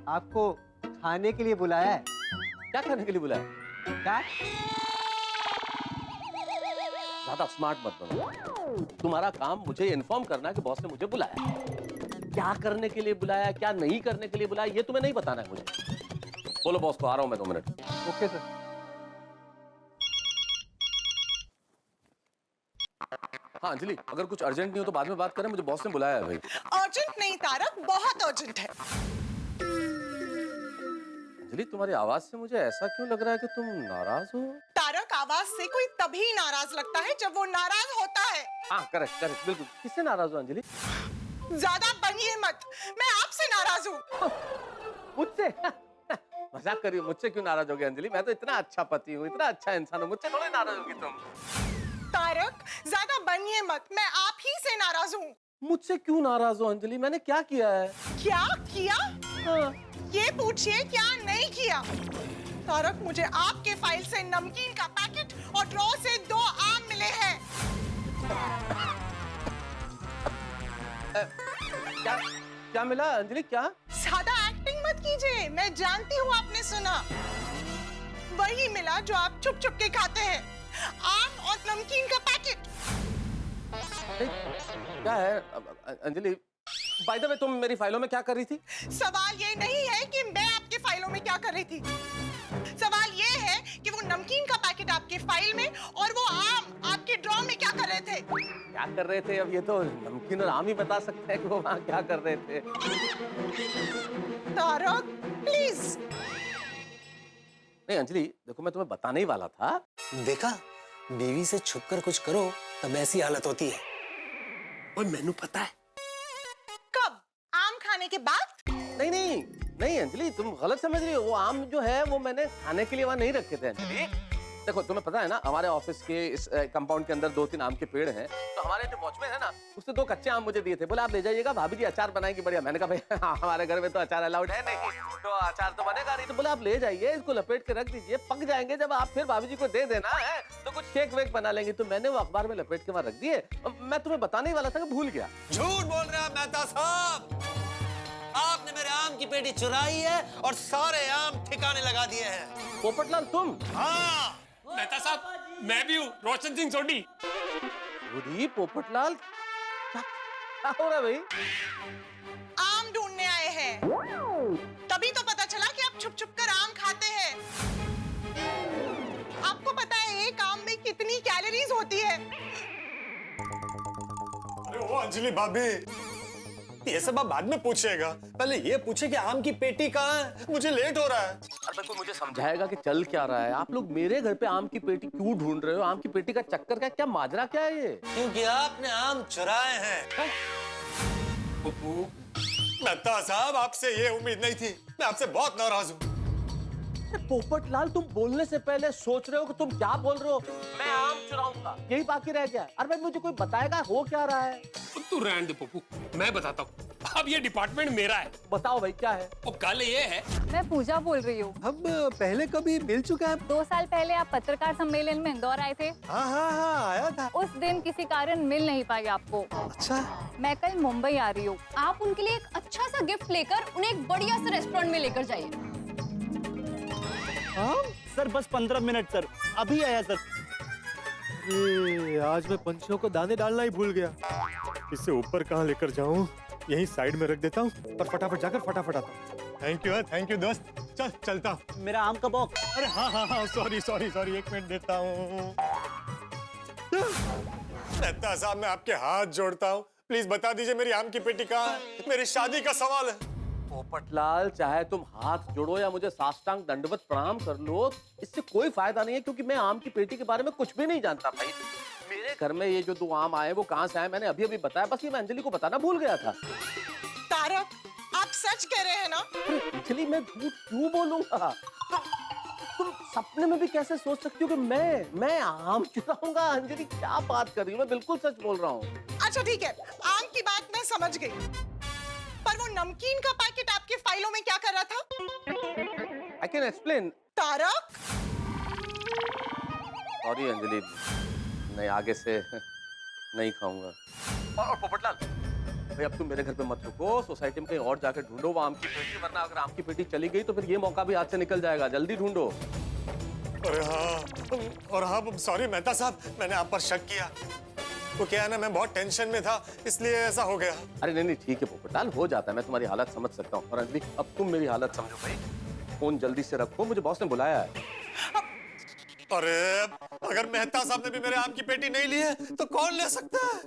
आपको खाने के लिए बुलाया है। क्या खाने के लिए बुलाया? क्या? ज्यादा स्मार्ट मत बनो। तुम्हारा काम मुझे इन्फॉर्म करना है कि बॉस ने मुझे बुलाया। क्या करने के लिए बुलाया, क्या नहीं करने के लिए बुलाया, ये तुम्हें नहीं बताना है मुझे। बोलो बॉस को, आ रहा हूं मैं 2 मिनट। Okay sir. हाँ अंजलि, अगर कुछ अर्जेंट नहीं हो तो बाद में बात करें, मुझे बॉस ने बुलाया है भाई। अर्जेंट नहीं तारक, बहुत अर्जेंट है। अंजलि, तुम्हारी आवाज से मुझे ऐसा क्यों लग रहा है कि तुम नाराज हो? तारक, आवाज से कोई तभी नाराज लगता है जब वो नाराज होता है। हाँ करेक्ट करेक्ट, बिल्कुल। किससे नाराज हो अंजलि? ज्यादा बनिए मत, मैं आपसे नाराज हूँ। मुझसे? मजाक करिए, मुझसे क्यों नाराज हो गए अंजलि? मैं तो इतना अच्छा पति हूँ, इतना अच्छा इंसान हूँ, मुझसे थोड़ी नाराज होगी तुम। तारक, ज्यादा बनिए मत, मैं आप ही से नाराज हूँ। मुझसे क्यों नाराज हो अंजलि? मैंने क्या किया है? क्या किया? हाँ। ये पूछिए क्या नहीं किया। तारक, मुझे आपके फाइल से नमकीन का पैकेट और ड्रॉ से 2 आम मिले हैं। क्या क्या मिला अंजलि? क्या? ज्यादा एक्टिंग मत कीजिए, मैं जानती हूँ आपने सुना। वही मिला जो आप छुप छुप के खाते हैं, आम और नमकीन का पैकेट। क्या है अंजलि? बाय द वे, तुम मेरी फाइलों में क्या कर रही थी? सवाल ये नहीं है कि मैं आपके फाइलों में क्या कर रही थी। सवाल ये है कि वो नमकीन का पैकेट आपके फाइल में और वो आम आपके ड्रॉ में क्या कर रहे थे। क्या कर रहे थे? अब ये तो नमकीन और आम ही बता सकते हैं कि वो वहाँ क्या कर रहे थे। तारक, प्लीज। नहीं अंजलि, देखो मैं तुम्हें बताने ही वाला था। देखा, बीवी से छुपकर कुछ करो तब ऐसी हालत होती है। और मैनू पता है। कब? आम खाने के बाद? नहीं नहीं नहीं अंजलि, तुम गलत समझ रही हो। वो आम जो है वो मैंने खाने के लिए वहाँ नहीं रखे थे अंजलि। देखो तुम्हें पता है ना, हमारे ऑफिस के इस कंपाउंड के अंदर 2-3 आम के पेड़ हैं, तो हमारे जो वॉचमैन है ना, उसने 2 कच्चे आम मुझे दिए थे। बोला आप ले जाइएगा, भाभी जी अचार बनाएंगी बढ़िया। मैंने कहा भाई हमारे घर में तो अचार अलाउड है नहीं, तो अचार तो बनेगा नहीं। तो बोला आप ले जाइए, इसको लपेट के रख दीजिए, पक जाएंगे जब आप फिर भाभी जी को दे देना है तो कुछ केक वेक बना लेंगे। तो मैंने वो अखबार में लपेट के वहां रख दिए। मैं तुम्हें बताने ही वाला था कि भूल गया। झूठ बोल रहे हैं मेहता साहब, आपने मेरे आम की पेटी चुराई है और सारे आम ठिकाने लगा दिए हैं। पोपटलाल तुम? हाँ, मेहता साहब मैं भी हूँ, रोशन सिंह सोडी। सोडी, पोपटलाल, क्या हो रहा है भाई? आम ढूंढने आए हैं, तभी तो पता चला कि आप छुप छुप कर आम खाते हैं। आपको पता है एक आम में कितनी कैलोरीज होती है? अरे वो अंजलि भाभी, ये सब आप बाद में पूछिएगा, पहले ये पूछे कि आम की पेटी कहाँ है, मुझे लेट हो रहा है। अरे कोई मुझे समझाएगा कि चल क्या रहा है? आप लोग मेरे घर पे आम की पेटी क्यों ढूंढ रहे हो? आम की पेटी का चक्कर क्या माजरा क्या है ये? क्योंकि आपने आम चुराए हैं। पप्पू मेहता साहब, आपसे ये उम्मीद नहीं थी, मैं आपसे बहुत नाराज हूँ। पोपटलाल तुम बोलने से पहले सोच रहे हो कि तुम क्या बोल रहे हो? मैं आम चुराऊंगा, यही बाकी रह गया। अरे भाई मुझे कोई बताएगा हो क्या रहा है? तू रहने दे पप्पू, मैं बताता हूँ। अब ये डिपार्टमेंट मेरा है। बताओ भाई क्या है? और कल ये है, मैं पूजा बोल रही हूँ। अब पहले कभी मिल चुका है? 2 साल पहले आप पत्रकार सम्मेलन में इंदौर आए थे। हाँ हाँ हाँ, आया था। उस दिन किसी कारण मिल नहीं पाई आपको। अच्छा, मैं कल मुंबई आ रही हूँ। आप उनके लिए एक अच्छा सा गिफ्ट लेकर उन्हें एक बढ़िया से रेस्टोरेंट में लेकर जाइए। सर बस 15 मिनट सर, अभी आया सर। आज मैं पंछियों को दाने डालना ही भूल गया। इसे ऊपर कहाँ लेकर जाऊँ? यहीं साइड में रख देता हूँ और फटाफट जाकर फटाफट आता हूँ। थैंक यू दोस्त, चलता हूँ। मेरा आम का बॉक्स। अरे हाँ, सॉरी 1 मिनट देता हूँ। मेहता साहब, मैं आपके हाथ जोड़ता हूँ, प्लीज बता दीजिए मेरी आम की पेटी कहाँ है, मेरी शादी का सवाल है। पोपटलाल, चाहे तुम हाथ जोड़ो या मुझे साष्टांग दंडवत प्रणाम कर लो, इससे कोई फायदा नहीं है, क्योंकि मैं आम की पेटी के बारे में कुछ भी नहीं जानता भाई। मेरे घर में ये जो 2 आम आए वो कहाँ से आए मैंने अभी बताया, बस ये मैं अंजलि को बताना भूल गया था। तारक, आप सच कह रहे हैं ना? अंजलि, मैं झूठ क्यों बोलूंगा? तुम सपने में भी कैसे सोच सकती हो कि मैं आम चुराऊंगा? अंजलि क्या बात कर रही हो? मैं बिल्कुल सच बोल रहा हूँ। अच्छा ठीक है, आम की बात मैं समझ गई, पर वो नमकीन का पैकेट आपके फाइलों में क्या कर रहा था? I can explain. Tarak, sorry Anjali, नहीं आगे से नहीं खाऊंगा। और पोपटलाल भाई, अब तुम मेरे घर पे मत रुको, सोसाइटी में कहीं और जाकर ढूंढो वो आम की पेटी, वरना अगर आम की पेटी चली गई तो फिर ये मौका भी हाथ से निकल जाएगा। जल्दी ढूंढो। अरे हाँ, और हाँ सॉरी मेहता साहब, मैंने आप पर शक किया। तो क्या है ना, मैं बहुत टेंशन में था, इसलिए ऐसा हो गया। अरे नहीं ठीक है पोपटलाल, हो जाता है, मैं तुम्हारी हालत समझ सकता हूँ। और अंजलि, अब तुम मेरी हालत समझो भाई, फोन जल्दी से रखो, मुझे बॉस ने बुलाया है। अरे अगर मेहता साहब ने भी मेरे आम की पेटी नहीं ली है तो कौन ले सकता है?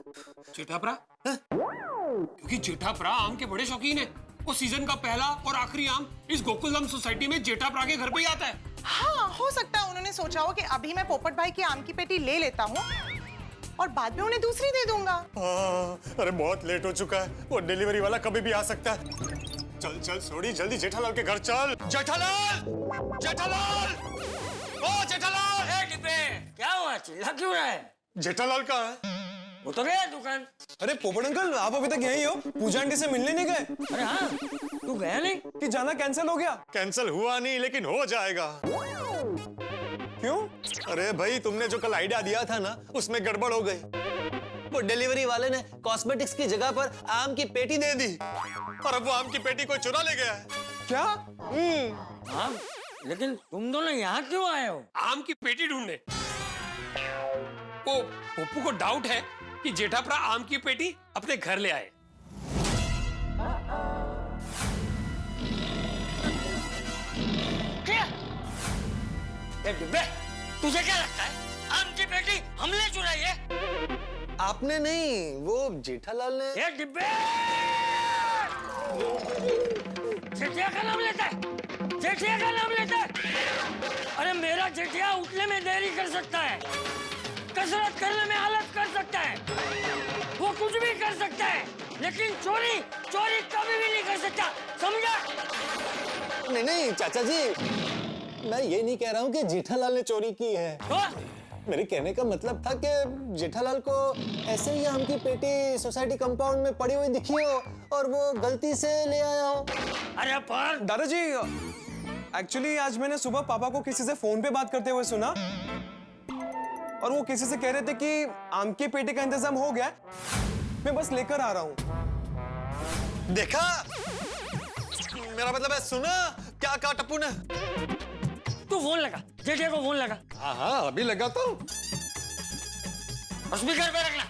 जेठाप्रा, क्योंकि जेठाप्रा आम के बड़े शौकीन है। वो सीजन का पहला और आखिरी आम इस गोकुलधाम सोसाइटी में जेठाप्रा के घर पे ही आता है। हाँ हो सकता है उन्होंने सोचा हो कि अभी मैं पोपट भाई की आम की पेटी ले लेता हूँ और बाद में उन्हें दूसरी दे दूंगा। अरे बहुत लेट हो चुका है, वो डिलीवरी वाला कभी भी आ सकता है। चल सोडी, जल्दी जेठालाल के घर चल। जेठालाल, ओ जेठालाल! क्या हुआ, चिल्ला क्यों रहा है? जेठालाल कहाँ है? वो तो गया दुकान। अरे पोपट अंकल, आप अभी तक यहीं हो? पूजा आंटी से मिलने नहीं गए? अरे हाँ, तू गया नहीं? कि जाना कैंसिल हो गया? कैंसिल हुआ नहीं, लेकिन हो जाएगा। क्यों? अरे भाई, तुमने जो कल आइडिया दिया था ना, उसमें गड़बड़ हो गई। वो डिलीवरी वाले ने कॉस्मेटिक्स की जगह पर आम की पेटी दे दी और अब वो आम की पेटी कोई चुरा ले गया है। क्या? हाँ, लेकिन तुम दोनों यहाँ क्यों आए हो? आम की पेटी ढूंढने। वो पप्पू को डाउट है कि जेठाप्रा आम की पेटी अपने घर ले आए। क्या? डिब्बे, तुझे क्या लगता है आम की पेटी हमने चुराई है? आपने नहीं, वो जेठालाल ने। ये डिब्बे! जेठिया का नाम लेता है, जेठिया का नाम लेता है। अरे मेरा जेठिया उठने में देरी कर सकता है, कसरत करने में आलस कर सकता है, वो कुछ भी कर सकता है, लेकिन चोरी कभी भी नहीं कर सकता, समझा? नहीं चाचा जी, मैं ये नहीं कह रहा हूँ कि जेठालाल ने चोरी की है। तो मेरे कहने का मतलब था कि जेठालाल को ऐसे ही आम की पेटी सोसाइटी कंपाउंड में पड़ी हुई दिखी हो और वो गलती से ले आया हो। अरे पर दादाजी, एक्चुअली आज मैंने सुबह पापा को किसी से फोन पे बात करते हुए सुना और वो किसी से कह रहे थे कि आम की पेटी का इंतजाम हो गया, मैं बस लेकर आ रहा हूँ। देखा, मेरा मतलब है सुना क्या कहा टप्पू ने। तू फोन लगा, जेठिया को फोन लगा। हाँ अभी लगाता हूँ। स्पीकर पे रखना।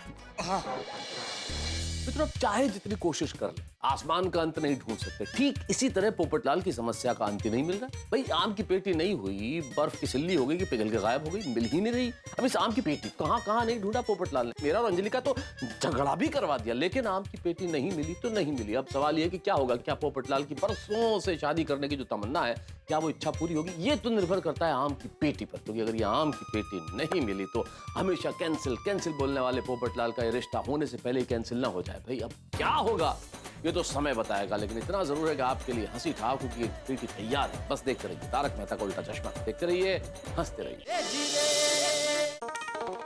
मित्रों, आप चाहे जितनी कोशिश कर ले, आसमान का अंत नहीं ढूंढ सकते। ठीक इसी तरह पोपटलाल की समस्या का अंत ही नहीं मिल रहा। भाई आम की पेटी नहीं हुई, बर्फ की सिल्ली हो गई कि पिघल के गायब हो गई, मिल ही नहीं रही। अब इस आम की पेटी कहाँ नहीं ढूंढा पोपटलाल ने। मेरा और अंजलि का तो झगड़ा भी करवा दिया, लेकिन आम की पेटी नहीं मिली तो नहीं मिली। अब सवाल ये कि क्या होगा, क्या पोपटलाल की बरसों से शादी करने की जो तमन्ना है, क्या वो इच्छा पूरी होगी? ये तो निर्भर करता है आम की पेटी पर, क्योंकि अगर ये आम की पेटी नहीं मिली तो हमेशा कैंसिल बोलने वाले पोपटलाल का ये रिश्ता होने से पहले ही कैंसिल ना हो जाए। भाई अब क्या होगा ये तो समय बताएगा, लेकिन इतना जरूर है कि आपके लिए हंसी ठाकुर की पेटी तैयार है। बस देखते रहिए तारक मेहता का उल्टा चश्मा, देखते रहिए, हंसते रहिए।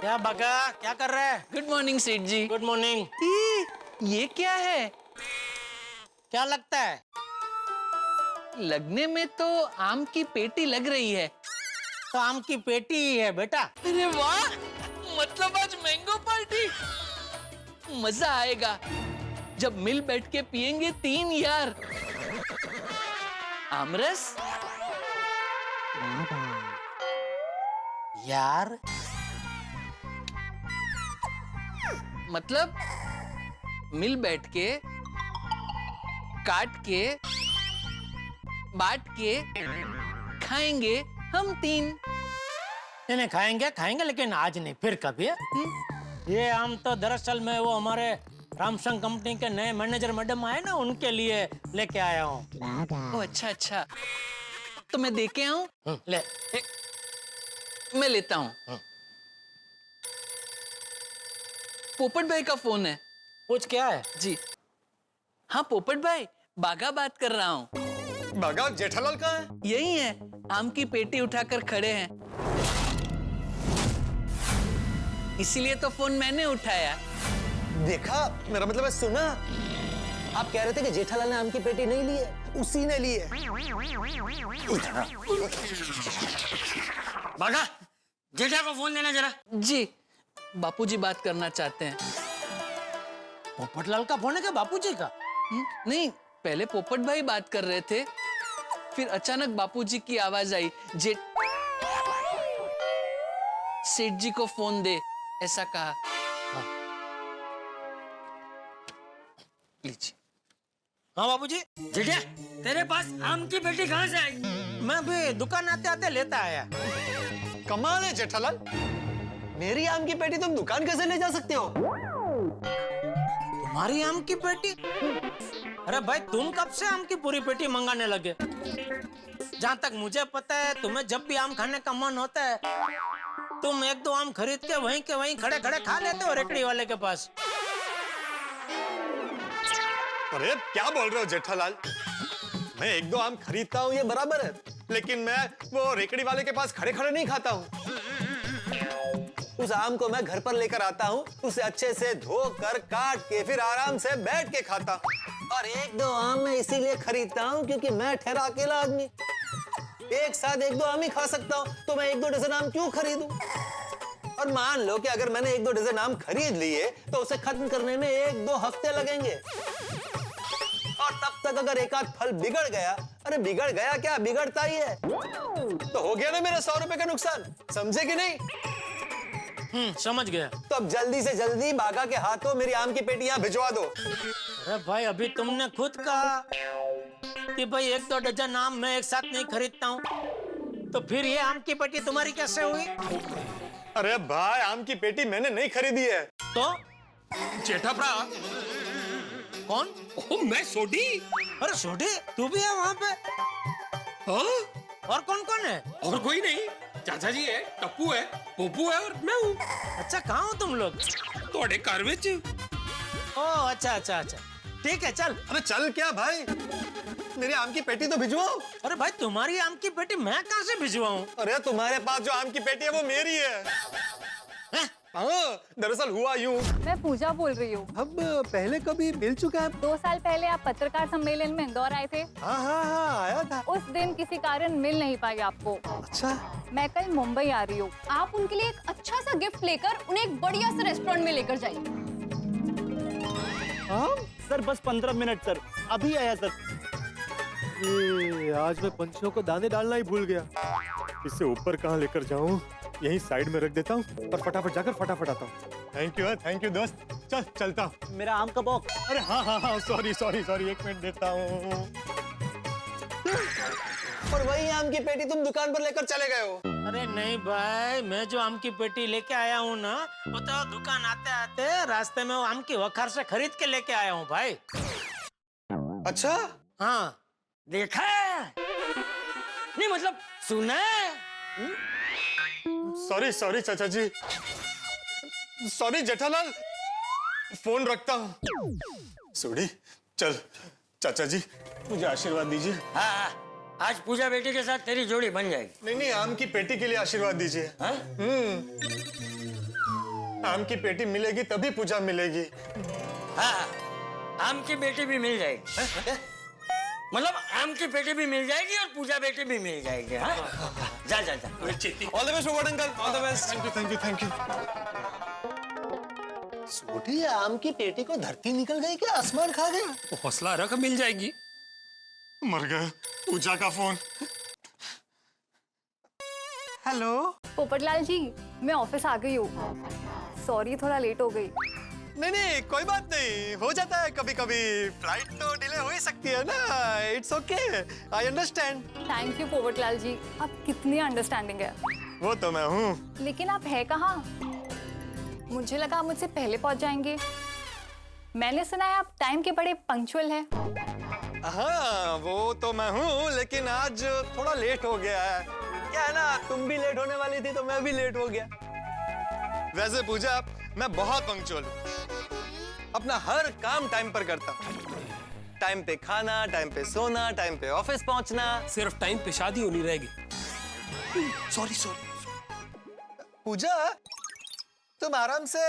क्या बगा, क्या कर रहा है? गुड मॉर्निंग सेठ जी। Good morning. ये क्या है? क्या लगता है? लगने में तो आम की पेटी लग रही है। तो आम की पेटी ही है बेटा। अरे वाह, मतलब आज मैंगो पार्टी। मजा आएगा जब मिल बैठ के पियेंगे 3 यार। आमरस यार मतलब मिल बैठ के, काट के, बांट के खाएंगे हम 3। इन्हें खाएंगे लेकिन आज नहीं, फिर कभी। ये आम तो दरअसल में वो हमारे रामसंग कंपनी के नए मैनेजर मैडम आए ना, उनके लिए लेके आया हूँ। ओ अच्छा, तो मैं दे के आऊं? ले। मैं लेता हूं। पोपट भाई का फोन है। पूछ क्या है? जी हाँ पोपट भाई, बागा बात कर रहा हूँ। बागा जेठालाल कहाँ है? यही है, आम की पेटी उठाकर खड़े हैं। इसीलिए तो फोन मैंने उठाया। देखा, मेरा मतलब है सुना। आप कह रहे थे कि जेठालाल ने आम की पेटी नहीं ली है, उसी ने ली है। बागा, जेठा को फोन देना जरा। जी बापूजी बात करना चाहते हैं। पोपटलाल का फोन है क्या बापूजी का? नहीं, पहले पोपट भाई बात कर रहे थे, फिर अचानक बापूजी की आवाज आई, सेठ जी को फोन दे, ऐसा कहा। लीजिए। हाँ बाबूजी। जेठिया, तेरे पास आम की पेटी कहाँ से आई? मैं भी दुकान आते आते लेता आया। कमाल है जेठालाल, मेरी आम की पेटी तुम दुकान कैसे ले जा सकते हो? तुम्हारी आम की पेटी? अरे भाई, तुम कब से आम की पूरी पेटी मंगाने लगे? जहाँ तक मुझे पता है, तुम्हें जब भी आम खाने का मन होता है, तुम 1-2 आम खरीद के वहीं खड़े खड़े खा लेते हो रेकड़ी वाले के पास। अरे क्या बोल रहे हो जेठालाल? मैं 1-2 आम खरीदता हूँ ये बराबर है, लेकिन मैं वो रेकड़ी वाले के पास खड़े खड़े नहीं खाता हूँ। उस आम को मैं घर पर लेकर आता हूँ, उसे अच्छे से धोकर काट के फिर आराम से बैठ के खाता हूँ। और 1-2 आम मैं इसीलिए खरीदता हूँ क्योंकि मैं ठहरा अकेला आदमी एक साथ 1-2 आम ही खा सकता हूँ, तो मैं 1-2 डजन आम क्यों खरीदूं? और मान लो कि अगर मैंने 1-2 डजन आम खरीद लिए तो उसे खत्म करने में 1-2 हफ्ते लगेंगे। और तब तक अगर एक आध फल बिगड़ गया, अरे बिगड़ गया क्या, बिगड़ता ही है, तो हो गया ना मेरा 100 रुपए का नुकसान। समझे कि नहीं? समझ गया। तो अब जल्दी से जल्दी बागा के हाथों मेरी आम की पेटी यहाँ भिजवा दो। अरे भाई, अभी तुमने खुद कहा कि भाई 1-2 डजन आम मैं एक साथ नहीं खरीदता हूँ, तो फिर ये आम की पेटी तुम्हारी कैसे हुई? अरे भाई, आम की पेटी मैंने नहीं खरीदी है। तो जेठा भरा। कौन? ओ, मैं सोडी। अरे सोडी, तू भी है वहाँ पे? हाँ? और कौन कौन है? और कोई नहीं, चाचा जी है, टप्पू है, पोपू है और मैं हूँ। अच्छा, कहाँ हो तुम लोग? तोड़े कार विच। ओ अच्छा, ठीक है, चल। अरे चल क्या भाई, मेरी आम की पेटी तो भिजवाओ। अरे भाई तुम्हारी आम की पेटी मैं कहाँ से भिजवाऊं? अरे तुम्हारे पास जो आम की पेटी है वो मेरी है। हाँ, दरअसल हुआ यूं। मैं पूजा बोल रही हूँ। अब पहले कभी मिल चुका है? 2 साल पहले आप पत्रकार सम्मेलन में इंदौर आए थे। हाँ आया था। उस दिन किसी कारण मिल नहीं पाई आपको। अच्छा, मैं कल मुंबई आ रही हूँ। आप उनके लिए एक अच्छा सा गिफ्ट लेकर उन्हें एक बढ़िया से रेस्टोरेंट में लेकर जाइए। सर बस 15 मिनट सर, अभी आया सर। आज मैं पंछियों को दाने डालना ही भूल गया। इसे ऊपर कहाँ लेकर जाऊं? यहीं साइड में रख देता हूँ और फटाफट जाकर फटाफट आता हूँ। थैंक यू दोस्त। चल चलता हूँ। मेरा आम का बॉक्स। अरे हाँ, सॉरी 1 मिनट देता हूँ। और वही आम की पेटी तुम दुकान पर लेकर चले गए हो। अरे नहीं भाई, मैं जो आम की पेटी लेके आया हूँ ना, वो तो दुकान आते आते रास्ते में वो आम की वखार से खरीद के लेके आया हूँ भाई। अच्छा, हाँ, देखा है? नहीं मतलब सुना है? सॉरी चाचा जी। सॉरी जेठालाल, फोन रखता हूँ। सोडी, चल चाचा जी मुझे आशीर्वाद दीजिए। हाँ, आज पूजा बेटी के साथ तेरी जोड़ी बन जाएगी। नहीं, आम की पेटी के लिए आशीर्वाद दीजिए। हाँ? आम की पेटी मिलेगी तभी पूजा मिलेगी। हाँ, आम की बेटी भी मिल जाएगी। मतलब आम की पेटी भी मिल जाएगी और पूजा बेटी भी मिल जाएगी। हाँ? जा। ऑल द बेस्ट पोपट uncle, all the best. Thank you. छोटी आम की पेटी को धरती निकल गई क्या? आसमान खा गया? हौसला रख, मिल जाएगी। मर गया। पूजा का फोन। हेलो। पोपटलाल जी, मैं ऑफिस आ गई हूँ। सॉरी, थोड़ा लेट हो गई। नहीं, कोई बात नहीं, हो जाता है कभी कभी। फ्लाइट तो डिले हो ही सकती है ना। It's okay, I understand. Thank you Popatlal ji, आप कितनी अंडरस्टैंडिंग है। वो तो मैं हूँ। लेकिन आप है कहाँ? मुझे लगा आप मुझसे पहले पहुंच जाएंगे। मैंने सुना है आप टाइम के बड़े पंक्चुअल हैं। हाँ, वो तो मैं हूँ, लेकिन आज थोड़ा लेट हो गया है। क्या है ना, तुम भी लेट होने वाली थी तो मैं भी लेट हो गया। वैसे पूजा, मैं बहुत पंक्चुअल हूँ। अपना हर काम टाइम पर करता हूँ। टाइम पे खाना, टाइम पे सोना, टाइम पे ऑफिस पहुंचना। सिर्फ टाइम पे शादी होनी रहेगी। सॉरी पूजा, तुम आराम से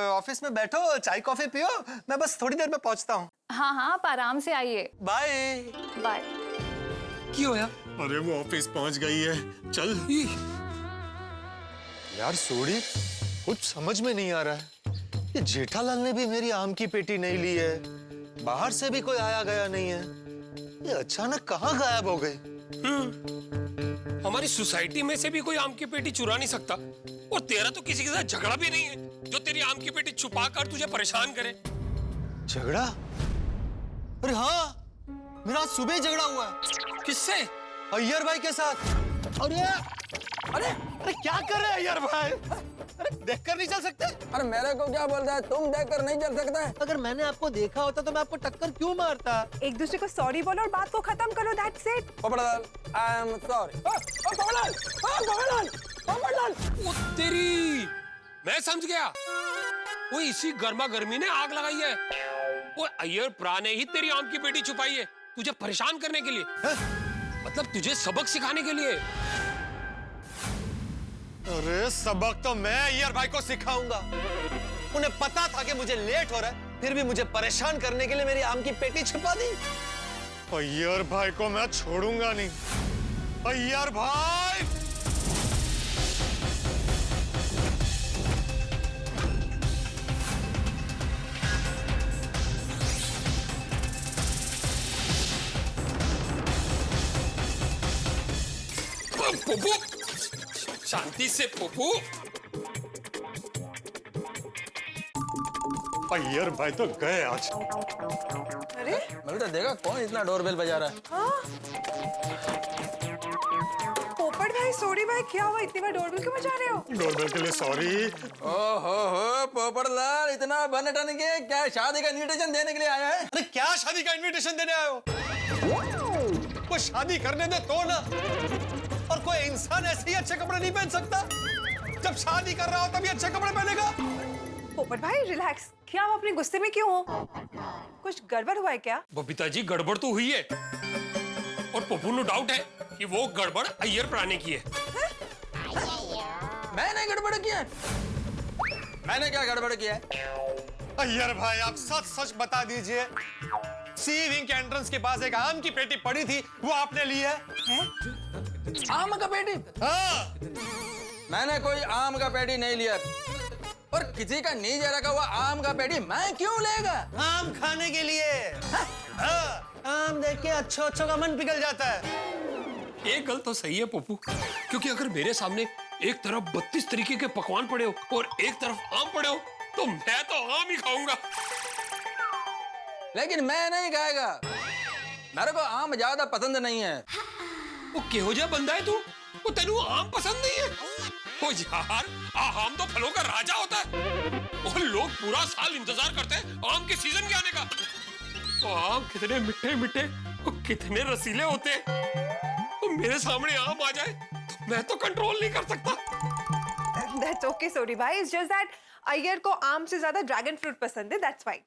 ऑफिस में बैठो, चाय कॉफी पियो, मैं बस थोड़ी देर में पहुंचता हूँ। हाँ, आप आराम से आइए। बाय। बाय। क्यों होया? अरे वो ऑफिस पहुंच गई है। चल। यार सोडी, कुछ समझ में नहीं आ रहा है। ये जेठालाल ने भी मेरी आम की पेटी नहीं ली है। बाहर से भी कोई आया गया नहीं है। ये अचानक कहाँ गायब हो गई? हमारी सोसाइटी में से भी कोई आम की पेटी चुरा नहीं सकता। और तेरा तो किसी के साथ झगड़ा भी नहीं है जो तेरी आम की पेटी छुपा कर तुझे परेशान करे। झगड़ा? अरे हाँ, मेरा आज सुबह झगड़ा हुआ है। किससे? अय्यर भाई के साथ। अरे क्या कर रहे हैं अय्यर भाई? अरे देखकर नहीं चल सकते? अरे मेरे को क्या बोल रहा है? तुम देखकर नहीं चल सकता है? अगर मैंने आपको देखा होता तो मैं आपको टक्कर क्यों मारता? एक दूसरे को सॉरी बोलो और बात को खत्म करो। That's it. Popatlal, I am sorry. Popatlal. ओ तेरी, मैं समझ गया। वो इसी गर्मा गर्मी ने आग लगाई है। वो अय्यर प्रा ने ही तेरी आम की पेटी छुपाई है तुझे परेशान करने के लिए। मतलब तुझे सबक सिखाने के लिए। अरे सबक तो मैं अय्यर भाई को सिखाऊंगा। उन्हें पता था कि मुझे लेट हो रहा है, फिर भी मुझे परेशान करने के लिए मेरी आम की पेटी छुपा दी। अय्यर भाई को मैं छोड़ूंगा नहीं। अय्यर भाई! पोपू, शांति से पोपू। अय्यर भाई तो गए आज। अरे मैंने तो देखा कौन इतना डोरबेल बजा रहा है। हाँ, पोपट भाई, सॉरी भाई, क्या हुआ? इतनी बार डोरबेल क्यों बजा रहे हो? डोरबेल के लिए सॉरी। ओहो पोपटलाल, इतना बनटन के क्या शादी का इनविटेशन देने के लिए आया है? अरे क्या शादी का इनविटेशन देने आए हो? कोई शादी करने दे तो ना। और कोई इंसान ऐसे ही अच्छे कपड़े नहीं पहन सकता। जब शादी कर रहा हो तभी अच्छे कपड़े पहनेगा। पोपट भाई रिलैक्स। क्या आप अपने गुस्से में क्यों हो? कुछ गड़बड़ हुआ है क्या? बबीता जी गड़बड़ तो हुई है और पप्पू नो डाउट है कि वो गड़बड़ अय्यर प्राणे की है। मैंने गड़बड़ किया है? मैंने क्या गड़बड़ किया है? अय्यर भाई आप सच सच बता दीजिए, सी विंग के एंट्रेंस के पास एक आम की पेटी पड़ी थी, वो आपने ली है? आम का पेटी? हाँ। मैंने कोई आम का पेटी नहीं लिया और किसी का नीचे रखा हुआ आम का पेटी मैं क्यों लेगा? आम खाने के लिए। हाँ, आम देख के अच्छों का मन पिघल जाता है। एक गल तो सही है पप्पू, क्योंकि अगर मेरे सामने एक तरफ 32 तरीके के पकवान पड़े हो और एक तरफ आम पड़े हो तो मैं तो आम ही खाऊंगा। लेकिन मैं नहीं खाएगा, मेरे को आम ज्यादा पसंद नहीं है। वो केहो जा बंदा है तू, वो तेनू आम पसंद नहीं है? ओ यार, आम तो फलों का राजा होता है और लोग पूरा साल इंतजार करते हैं आम के सीजन के आने का। तो आम कितने मिठे मिठे और कितने रसीले होते हैं, तो मेरे सामने आम आ जाए तो मैं तो कंट्रोल नहीं कर सकता। That's okay, Sori भाई. It's just that अय्यर को आम से ज्यादा ड्रैगन फ्रूट पसंद है. That's why.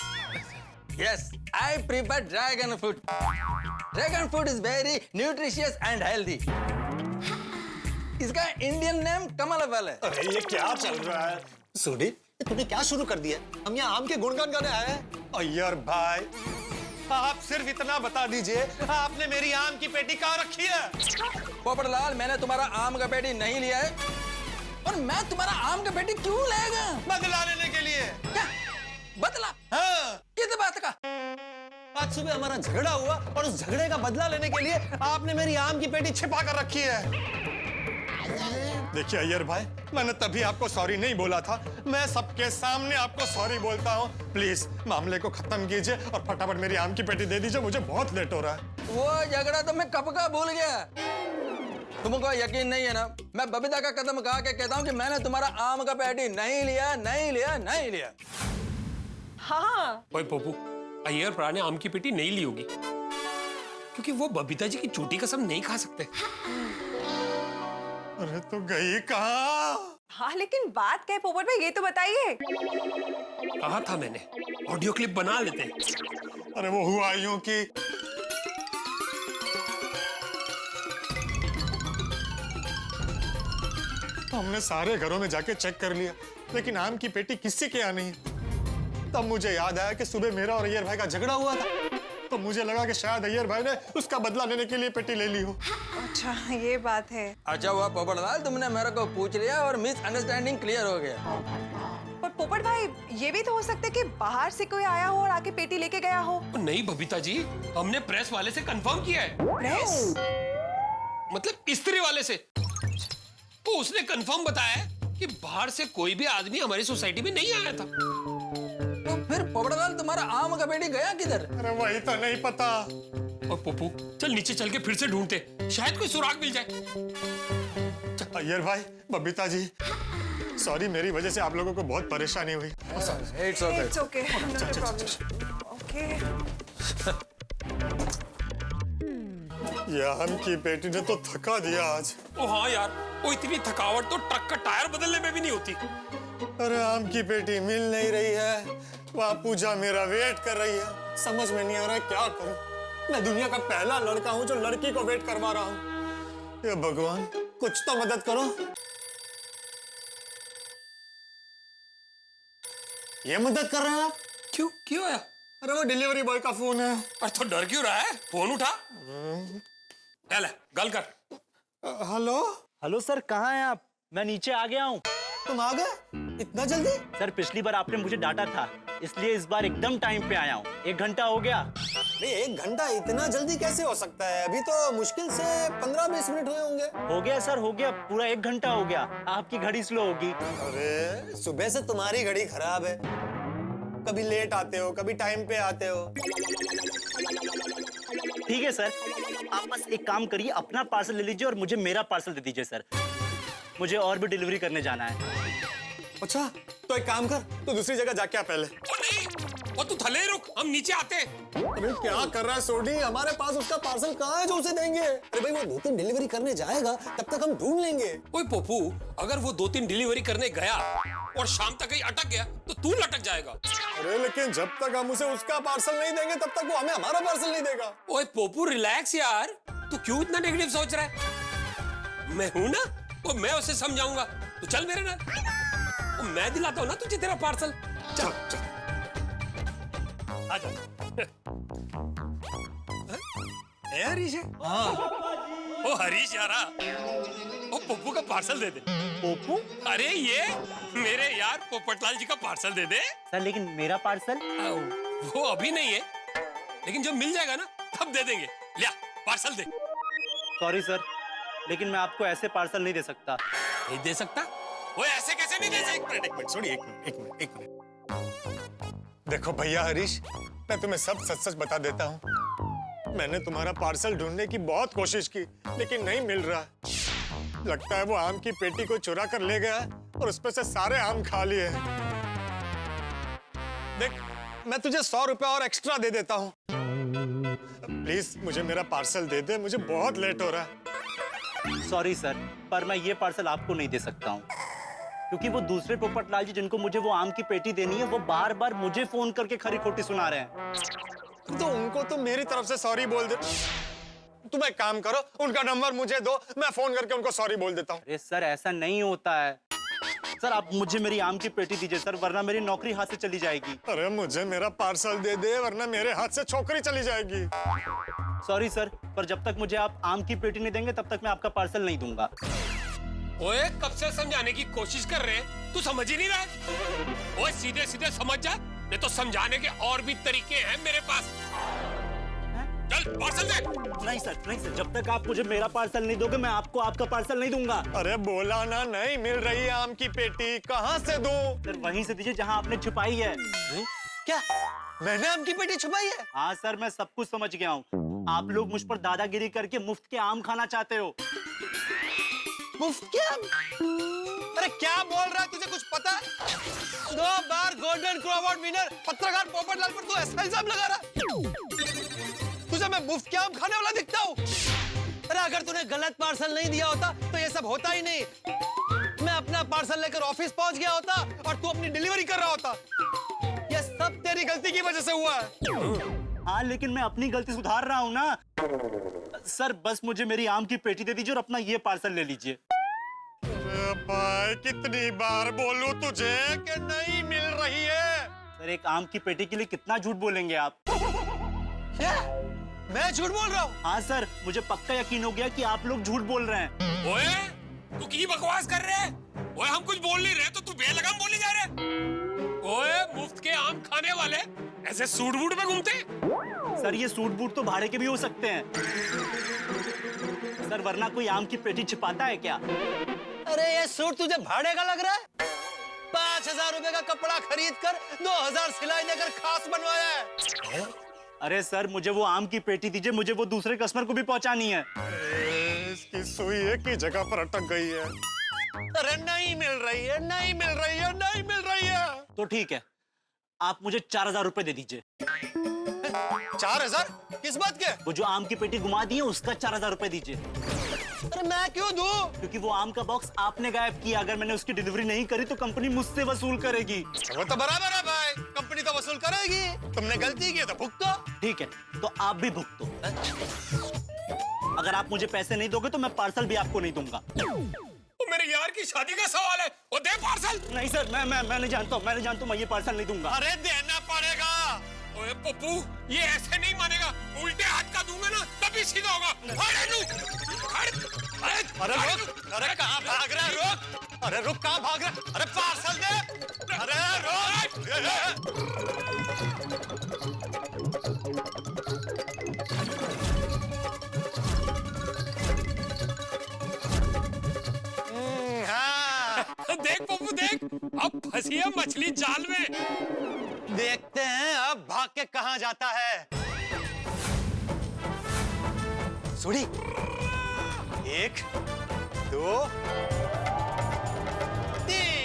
Yes, I prefer dragon fruit. Dragon fruit is very nutritious and healthy. इसका इंडियन नेम कमल फल है। अरे ये क्या चल रहा है? सुडी, तूने क्या शुरू कर दिया? हम यहाँ आम के गुणगान गाने आए हैं। अय्यर भाई, आप सिर्फ इतना बता दीजिए, आपने मेरी आम की पेटी कहाँ रखी है? पोपटलाल, मैंने तुम्हारा आम का पेटी नहीं लिया है और मैं तुम्हारा आम का पेटी क्यों लेगा? बदला लेने के लिए। क्या बदला? हाँ। किस बात का? आज सुबह हमारा झगड़ा हुआ और उस झगड़े का बदला लेने के लिए आपने मेरी आम की पेटी छिपा कर रखी है। देखिए अय्यर भाई, मैंने तभी आपको सॉरी नहीं बोला था, मैं सबके सामने आपको सॉरी बोलता हूँ। प्लीज मामले को खत्म कीजिए और फटाफट मेरी आम की पेटी दे दीजिए, मुझे बहुत लेट हो रहा है। वो झगड़ा तो मैं कब का भूल गया। तुमको यकीन नहीं है ना, मैं बबीता का कदम उठा के कहता हूँ कि मैंने तुम्हारा आम का पेटी नहीं लिया, नहीं लिया, नहीं लिया। हाँ। ओए पप्पू, अय्यर प्राणे आम की पेटी नहीं ली होगी क्योंकि वो बबीता जी की झूठी कसम नहीं खा सकते। अरे तो गई कहाँ? हाँ लेकिन बात क्या है पोपट भाई, ये तो बताइए। कहा था मैंने, ऑडियो क्लिप बना लेते हैं। अरे वो हुआ यूं कि हमने सारे घरों में जाके चेक कर लिया, लेकिन आम की पेटी किसी के यहाँ नहीं। तब मुझे याद आया कि सुबह मेरा और अय्यर भाई का झगड़ा हुआ था, तो मुझे लगा कि शायद अय्यर भाई ने उसका बदला लेने के लिए पेटी ले ली हो। अच्छा ये बात है। अच्छा हुआ पोपटलाल, तुमने मेरे को पूछ लिया और मिसअंडरस्टैंडिंग क्लियर हो गया। पर पोपट भाई, ये भी तो हो सकता है कि बाहर से कोई आया हो और आके पेटी लेके गया हो। नहीं बबीता जी, हमने प्रेस वाले से कंफर्म किया है। प्रेस? मतलब स्त्री वाले से। तो उसने कंफर्म बताया है कि बाहर से कोई भी आदमी हमारी सोसाइटी में नहीं आया था। तो फिर पोपटलाल तुम्हारा आम का पेटी गया किधर? अरे वही तो नहीं पता। और पप्पू, चल नीचे चल के फिर से ढूंढते, शायद कोई सुराग मिल जाए। अय्यर भाई, बबीता जी, सॉरी मेरी वजह से आप लोगों को बहुत परेशानी हुई। It's okay. It's okay. No problem. Okay. ये आम की पेटी ने तो थका दिया आज। ओ हाँ यार, वो इतनी थकावट तो ट्रक का टायर बदलने में भी नहीं होती। अरे आम की पेटी मिल नहीं रही है, वहाँ पूजा मेरा वेट कर रही है, समझ में नहीं आ रहा है क्या करूं। मैं दुनिया का पहला लड़का हूं जो लड़की को वेट करवा रहा हूं। ये भगवान, कुछ तो मदद करो। ये मदद कर रहे हैं आप? क्यों क्यों आया? अरे वो डिलीवरी बॉय का फोन है। अरे तो डर क्यों रहा है? फोन उठा। ले गल कर। हेलो हेलो सर, कहाँ हैं आप? मैं नीचे आ गया हूँ। तुम आ गए इतना जल्दी? सर पिछली बार आपने मुझे डांटा था, इसलिए इस बार एकदम टाइम पे आया हूँ। 1 घंटा हो गया। नहीं 1 घंटा इतना जल्दी कैसे हो सकता है? अभी तो मुश्किल से 15-20 मिनट हुए होंगे। हो गया सर, हो गया, पूरा 1 घंटा हो गया। आपकी घड़ी स्लो होगी। अरे सुबह से तुम्हारी घड़ी खराब है, कभी लेट आते हो, कभी टाइम पे आते हो। ठीक है सर, आप बस एक काम करिए, अपना पार्सल ले लीजिए और मुझे मेरा पार्सल दे दीजिए सर। मुझे और भी डिलीवरी करने जाना है। अच्छा तो एक काम कर, तो दूसरी जगह जाके आ पहले। नहीं, और तू थले ही रुक, हम नीचे आते हैं। अरे क्या कर रहा है सोडी? हमारे पास उसका पार्सल कहाँ है जो उसे देंगे? अरे भाई वो 2-3 डिलीवरी करने जाएगा, तब तक हम ढूंढ लेंगे। ओए पप्पू, अगर वो 2-3 डिलीवरी करने गया और शाम तक कहीं अटक गया तो तू लटक जाएगा। अरे लेकिन जब तक हम उसे उसका पार्सल नहीं देंगे तब तक वो हमें हमारा पार्सल नहीं देगा। ओए पप्पू रिलैक्स यार, तू क्यों इतना नेगेटिव सोच रहा है? मैं हूं ना, वो मैं उसे समझाऊंगा। तू चल मेरे नाल, मैं दिलाता हूं ना तुझे तेरा पार्सल। चल चल आजा। हरीश है? हाँ। ओ हरीश यारा, ओ पप्पू का पार्सल दे दे। पोपू? अरे ये मेरे यार पोपटलाल जी का पार्सल दे दे। सर लेकिन मेरा पार्सल? वो अभी नहीं है, लेकिन जब मिल जाएगा ना तब दे देंगे। लिया पार्सल दे। सॉरी सर, लेकिन मैं आपको ऐसे पार्सल नहीं दे सकता। नहीं दे सकता? वो ऐसे कैसे नहीं दे सकता? एक मिनट छोड़िए, एक मिनट। देखो भैया हरीश, मैं तुम्हें सब सच सच बता देता हूँ। मैंने तुम्हारा पार्सल ढूंढने की बहुत कोशिश की, लेकिन नहीं मिल रहा। लगता है वो आम की पेटी को चुरा कर ले गया और उसमें से सारे आम खा लिए। देख, मैं तुझे 100 रुपया और एक्स्ट्रा दे देता हूँ। प्लीज मुझे मेरा पार्सल दे दे, मुझे बहुत लेट हो रहा है। सॉरी सर, पर मैं ये पार्सल आपको नहीं दे सकता हूँ, क्योंकि वो दूसरे पोपटलाल जी जिनको मुझे वो आम की पेटी देनी है, वो बार बार मुझे फोन करके खरी खोटी सुना रहे हैं। तो उनको तो मेरी तरफ से सॉरी बोल दे। तुम एक काम करो, उनका नंबर मुझे दो, मैं फोन करके उनको सॉरी बोल देता हूँ। अरे सर ऐसा नहीं होता है। सर आप मुझे मेरी आम की पेटी दीजिए सर, वरना मेरी नौकरी हाथ से चली जाएगी। अरे मुझे मेरा पार्सल दे दे, वरना मेरे हाथ से छोकरी चली जाएगी। सॉरी सर, पर जब तक मुझे आप आम की पेटी नहीं देंगे तब तक मैं आपका पार्सल नहीं दूंगा। ओए कब से समझाने की कोशिश कर रहे हैं, तू समझ ही नहीं रहा है। ओए सीधे सीधे समझ जा, नहीं तो समझाने के और भी तरीके हैं मेरे पास। चल पार्सल दे। नहीं सर, जब तक आप मुझे मेरा पार्सल नहीं दोगे मैं आपको आपका पार्सल नहीं दूंगा। अरे बोला ना, नहीं मिल रही है आम की पेटी, कहाँ से दूं? सर वहीं से दीजिए जहां आपने छुपाई है। क्या मैंने आम की पेटी छुपाई है? हाँ सर, मैं सब कुछ समझ गया हूँ। आप लोग मुझ पर दादागिरी करके मुफ्त के आम खाना चाहते हो। मुफ्त के आम? अरे क्या बोल रहा है, तुझे कुछ पता है? 2 बार गोल्डन क्रो अवार्ड विनर पत्रकार पोपटलाल पर तू ऐसा इल्जाम लगा रहा है? तुझे मैं मुफ्त के आम खाने वाला दिखता हूँ? अरे अगर तूने गलत पार्सल नहीं दिया होता तो ये सब होता ही नहीं। मैं अपना पार्सल लेकर ऑफिस पहुंच गया होता और तू अपनी डिलीवरी कर रहा होता। ये सब तेरी गलती की वजह से हुआ है। हाँ लेकिन मैं अपनी गलती सुधार रहा हूँ ना। सर बस मुझे मेरी आम की पेटी दे दीजिए और अपना ये पार्सल ले लीजिए। अरे भाई कितनी बार बोलूं तुझे कि नहीं मिल रही है? सर एक आम की पेटी के लिए कितना झूठ बोलेंगे आप? क्या मैं झूठ बोल रहा हूँ? हाँ सर, मुझे पक्का यकीन हो गया कि आप लोग झूठ बोल रहे हैं। ओए तू की बकवास कर रहे है? ओए हम कुछ बोल नहीं रहे तो तू बेलगाम बोली जा रहे। ओए मुफ्त के आम खाने वाले ऐसे सूट बूट में घूमते? सर ये सूट बूट तो भाड़े के भी हो सकते हैं सर, वरना कोई आम की पेटी छिपाता है क्या? अरे ये सूट तुझे भाड़े का लग रहा है? 5000 रुपए का कपड़ा खरीद कर 2000 सिलाई देकर खास बनवाया है। अरे सर मुझे वो आम की पेटी दीजिए, मुझे वो दूसरे कस्टमर को भी पहुंचानी है। इसकी सुई एक ही जगह पर अटक गई है। अरे नहीं मिल रही है, नहीं मिल रही है, नहीं मिल रही है। तो ठीक है, आप मुझे 4000 रुपए दे दीजिए। 4000? किस बात के? वो जो आम की पेटी घुमा दी है उसका 4000 रुपए दीजिए। अरे मैं क्यों दूं? क्योंकि वो आम का बॉक्स आपने गायब किया, अगर मैंने उसकी डिलीवरी नहीं करी तो कंपनी मुझसे वसूल करेगी। वो तो बराबर है भाई, कंपनी तो वसूल करेगी। तुमने गलती की है तो भुगतो। ठीक है, तो आप भी भुगतो। अगर आप मुझे पैसे नहीं दोगे तो मैं पार्सल भी आपको नहीं दूंगा। वो मेरे यार की शादी का सवाल है, वो दे पार्सल। नहीं सर, मैं नहीं जानता हूँ, मैं ये पार्सल नहीं दूंगा। अरे देना पड़ेगा। ओए पप्पू ये ऐसे नहीं मानेगा, उल्टे हाथ का दूंगा ना तभी सीधा होगा। अरे रुक, अरे कहाँ भाग रहा है? रुक, अरे रुक, कहाँ भाग रहा है? अरे पार्सल दे। अरे रुक। देख पप्पू देख, अब फंसी है मछली जाल में। देखते हैं अब भाग के कहां जाता है। सुड़ी 1 2 3।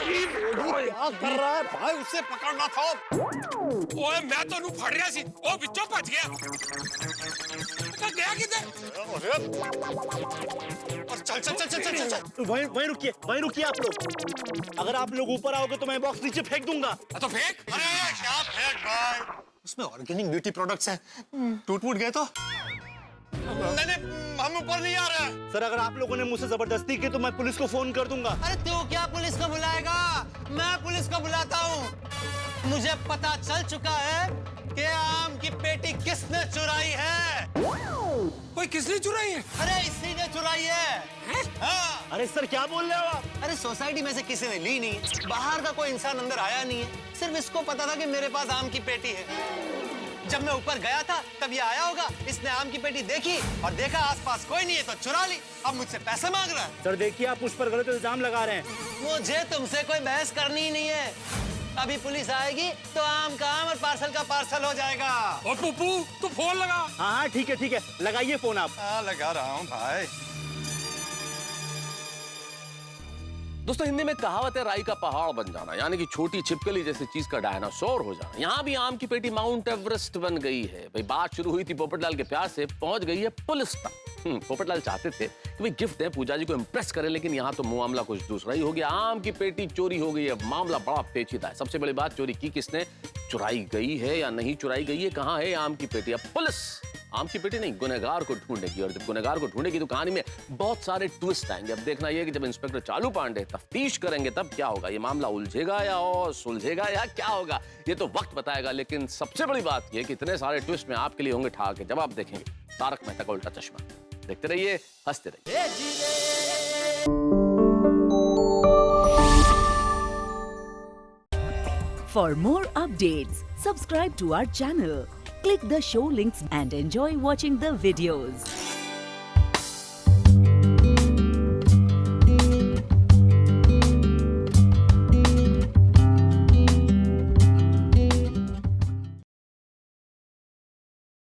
क्या कर रहा है भाई? उसे पकड़ना था। ओए मैं तो नु फड़ रहा सी ओ बिच्चों भज गया तो गया किधर अरे और चल चल चल चल चल चल, चल। वहीं रुकिए आप लोग। अगर आप लोग ऊपर आओगे तो मैं बॉक्स नीचे फेंक दूंगा। तो फेंक। अरे क्या फेंक भाई? उसमें ऑर्गेनिक ब्यूटी प्रोडक्ट्स हैं, टूट गए तो नहीं, हम ऊपर नहीं आ रहे हैं। सर अगर आप लोगों ने मुझसे जबरदस्ती की तो मैं पुलिस को फोन कर दूंगा। अरे तू क्या पुलिस को बुलाएगा? मैं पुलिस को बुलाता हूँ। मुझे पता चल चुका है कि आम की पेटी किसने चुराई है। कोई किसने चुराई है? अरे इसी ने चुराई है। हाँ। अरे सर क्या बोल रहे हो आप? अरे सोसाइटी में से किसी ने ली नहीं, बाहर का कोई इंसान अंदर आया नहीं है, सिर्फ इसको पता था कि मेरे पास आम की पेटी है। जब मैं ऊपर गया था तब ये आया होगा, इसने आम की पेटी देखी और देखा आसपास कोई नहीं है तो चुरा ली। अब मुझसे पैसे मांग रहा है। सर देखिए आप उस पर गलत इल्जाम लगा रहे हैं। मुझे तुमसे कोई बहस करनी ही नहीं है। अभी पुलिस आएगी तो आम का आम और पार्सल का पार्सल हो जाएगा। और पप्पू तू फोन लगा। हाँ ठीक है लगाइए फोन आप। लगा रहा हूँ भाई। दोस्तों हिंदी में कहावत है राई का पहाड़ बन जाना, यानी कि छोटी छिपकली जैसी चीज का डायनासोर हो जाना। यहाँ भी आम की पेटी माउंट एवरेस्ट बन गई है। भाई बात शुरू हुई थी पोपटलाल के प्यार से, पहुंच गई है पुलिस तक। पोपटलाल चाहते थे कि भाई गिफ्ट दें, पूजा जी को इम्प्रेस करें, लेकिन यहाँ तो मामला कुछ दूसरा ही हो गया। आम की पेटी चोरी हो गई है, मामला बड़ा पेचीदा है। सबसे बड़ी बात, चोरी की किसने, चुराई गई है या नहीं चुराई गई है, कहाँ है आम की पेटी? अब पुलिस आम की पेटी नहीं, गुनहगार को ढूंढेगी, और जब गुनहगार को ढूंढेगी तो कहानी में बहुत सारे ट्विस्ट आएंगे। अब देखना यह कि जब इंस्पेक्टर चालू पांडे तफ्तीश करेंगे तब क्या होगा, ये मामला उलझेगा या और सुलझेगा या क्या होगा, ये तो वक्त बताएगा। लेकिन सबसे बड़ी बात यह कि इतने सारे ट्विस्ट में आपके लिए होंगे ठहाके जवाब। देखेंगे तारक मेहता का उल्टा चश्मा, देखते रहिए, हंसते रहिए। For more updates, subscribe to our channel, click the show links and enjoy watching the videos.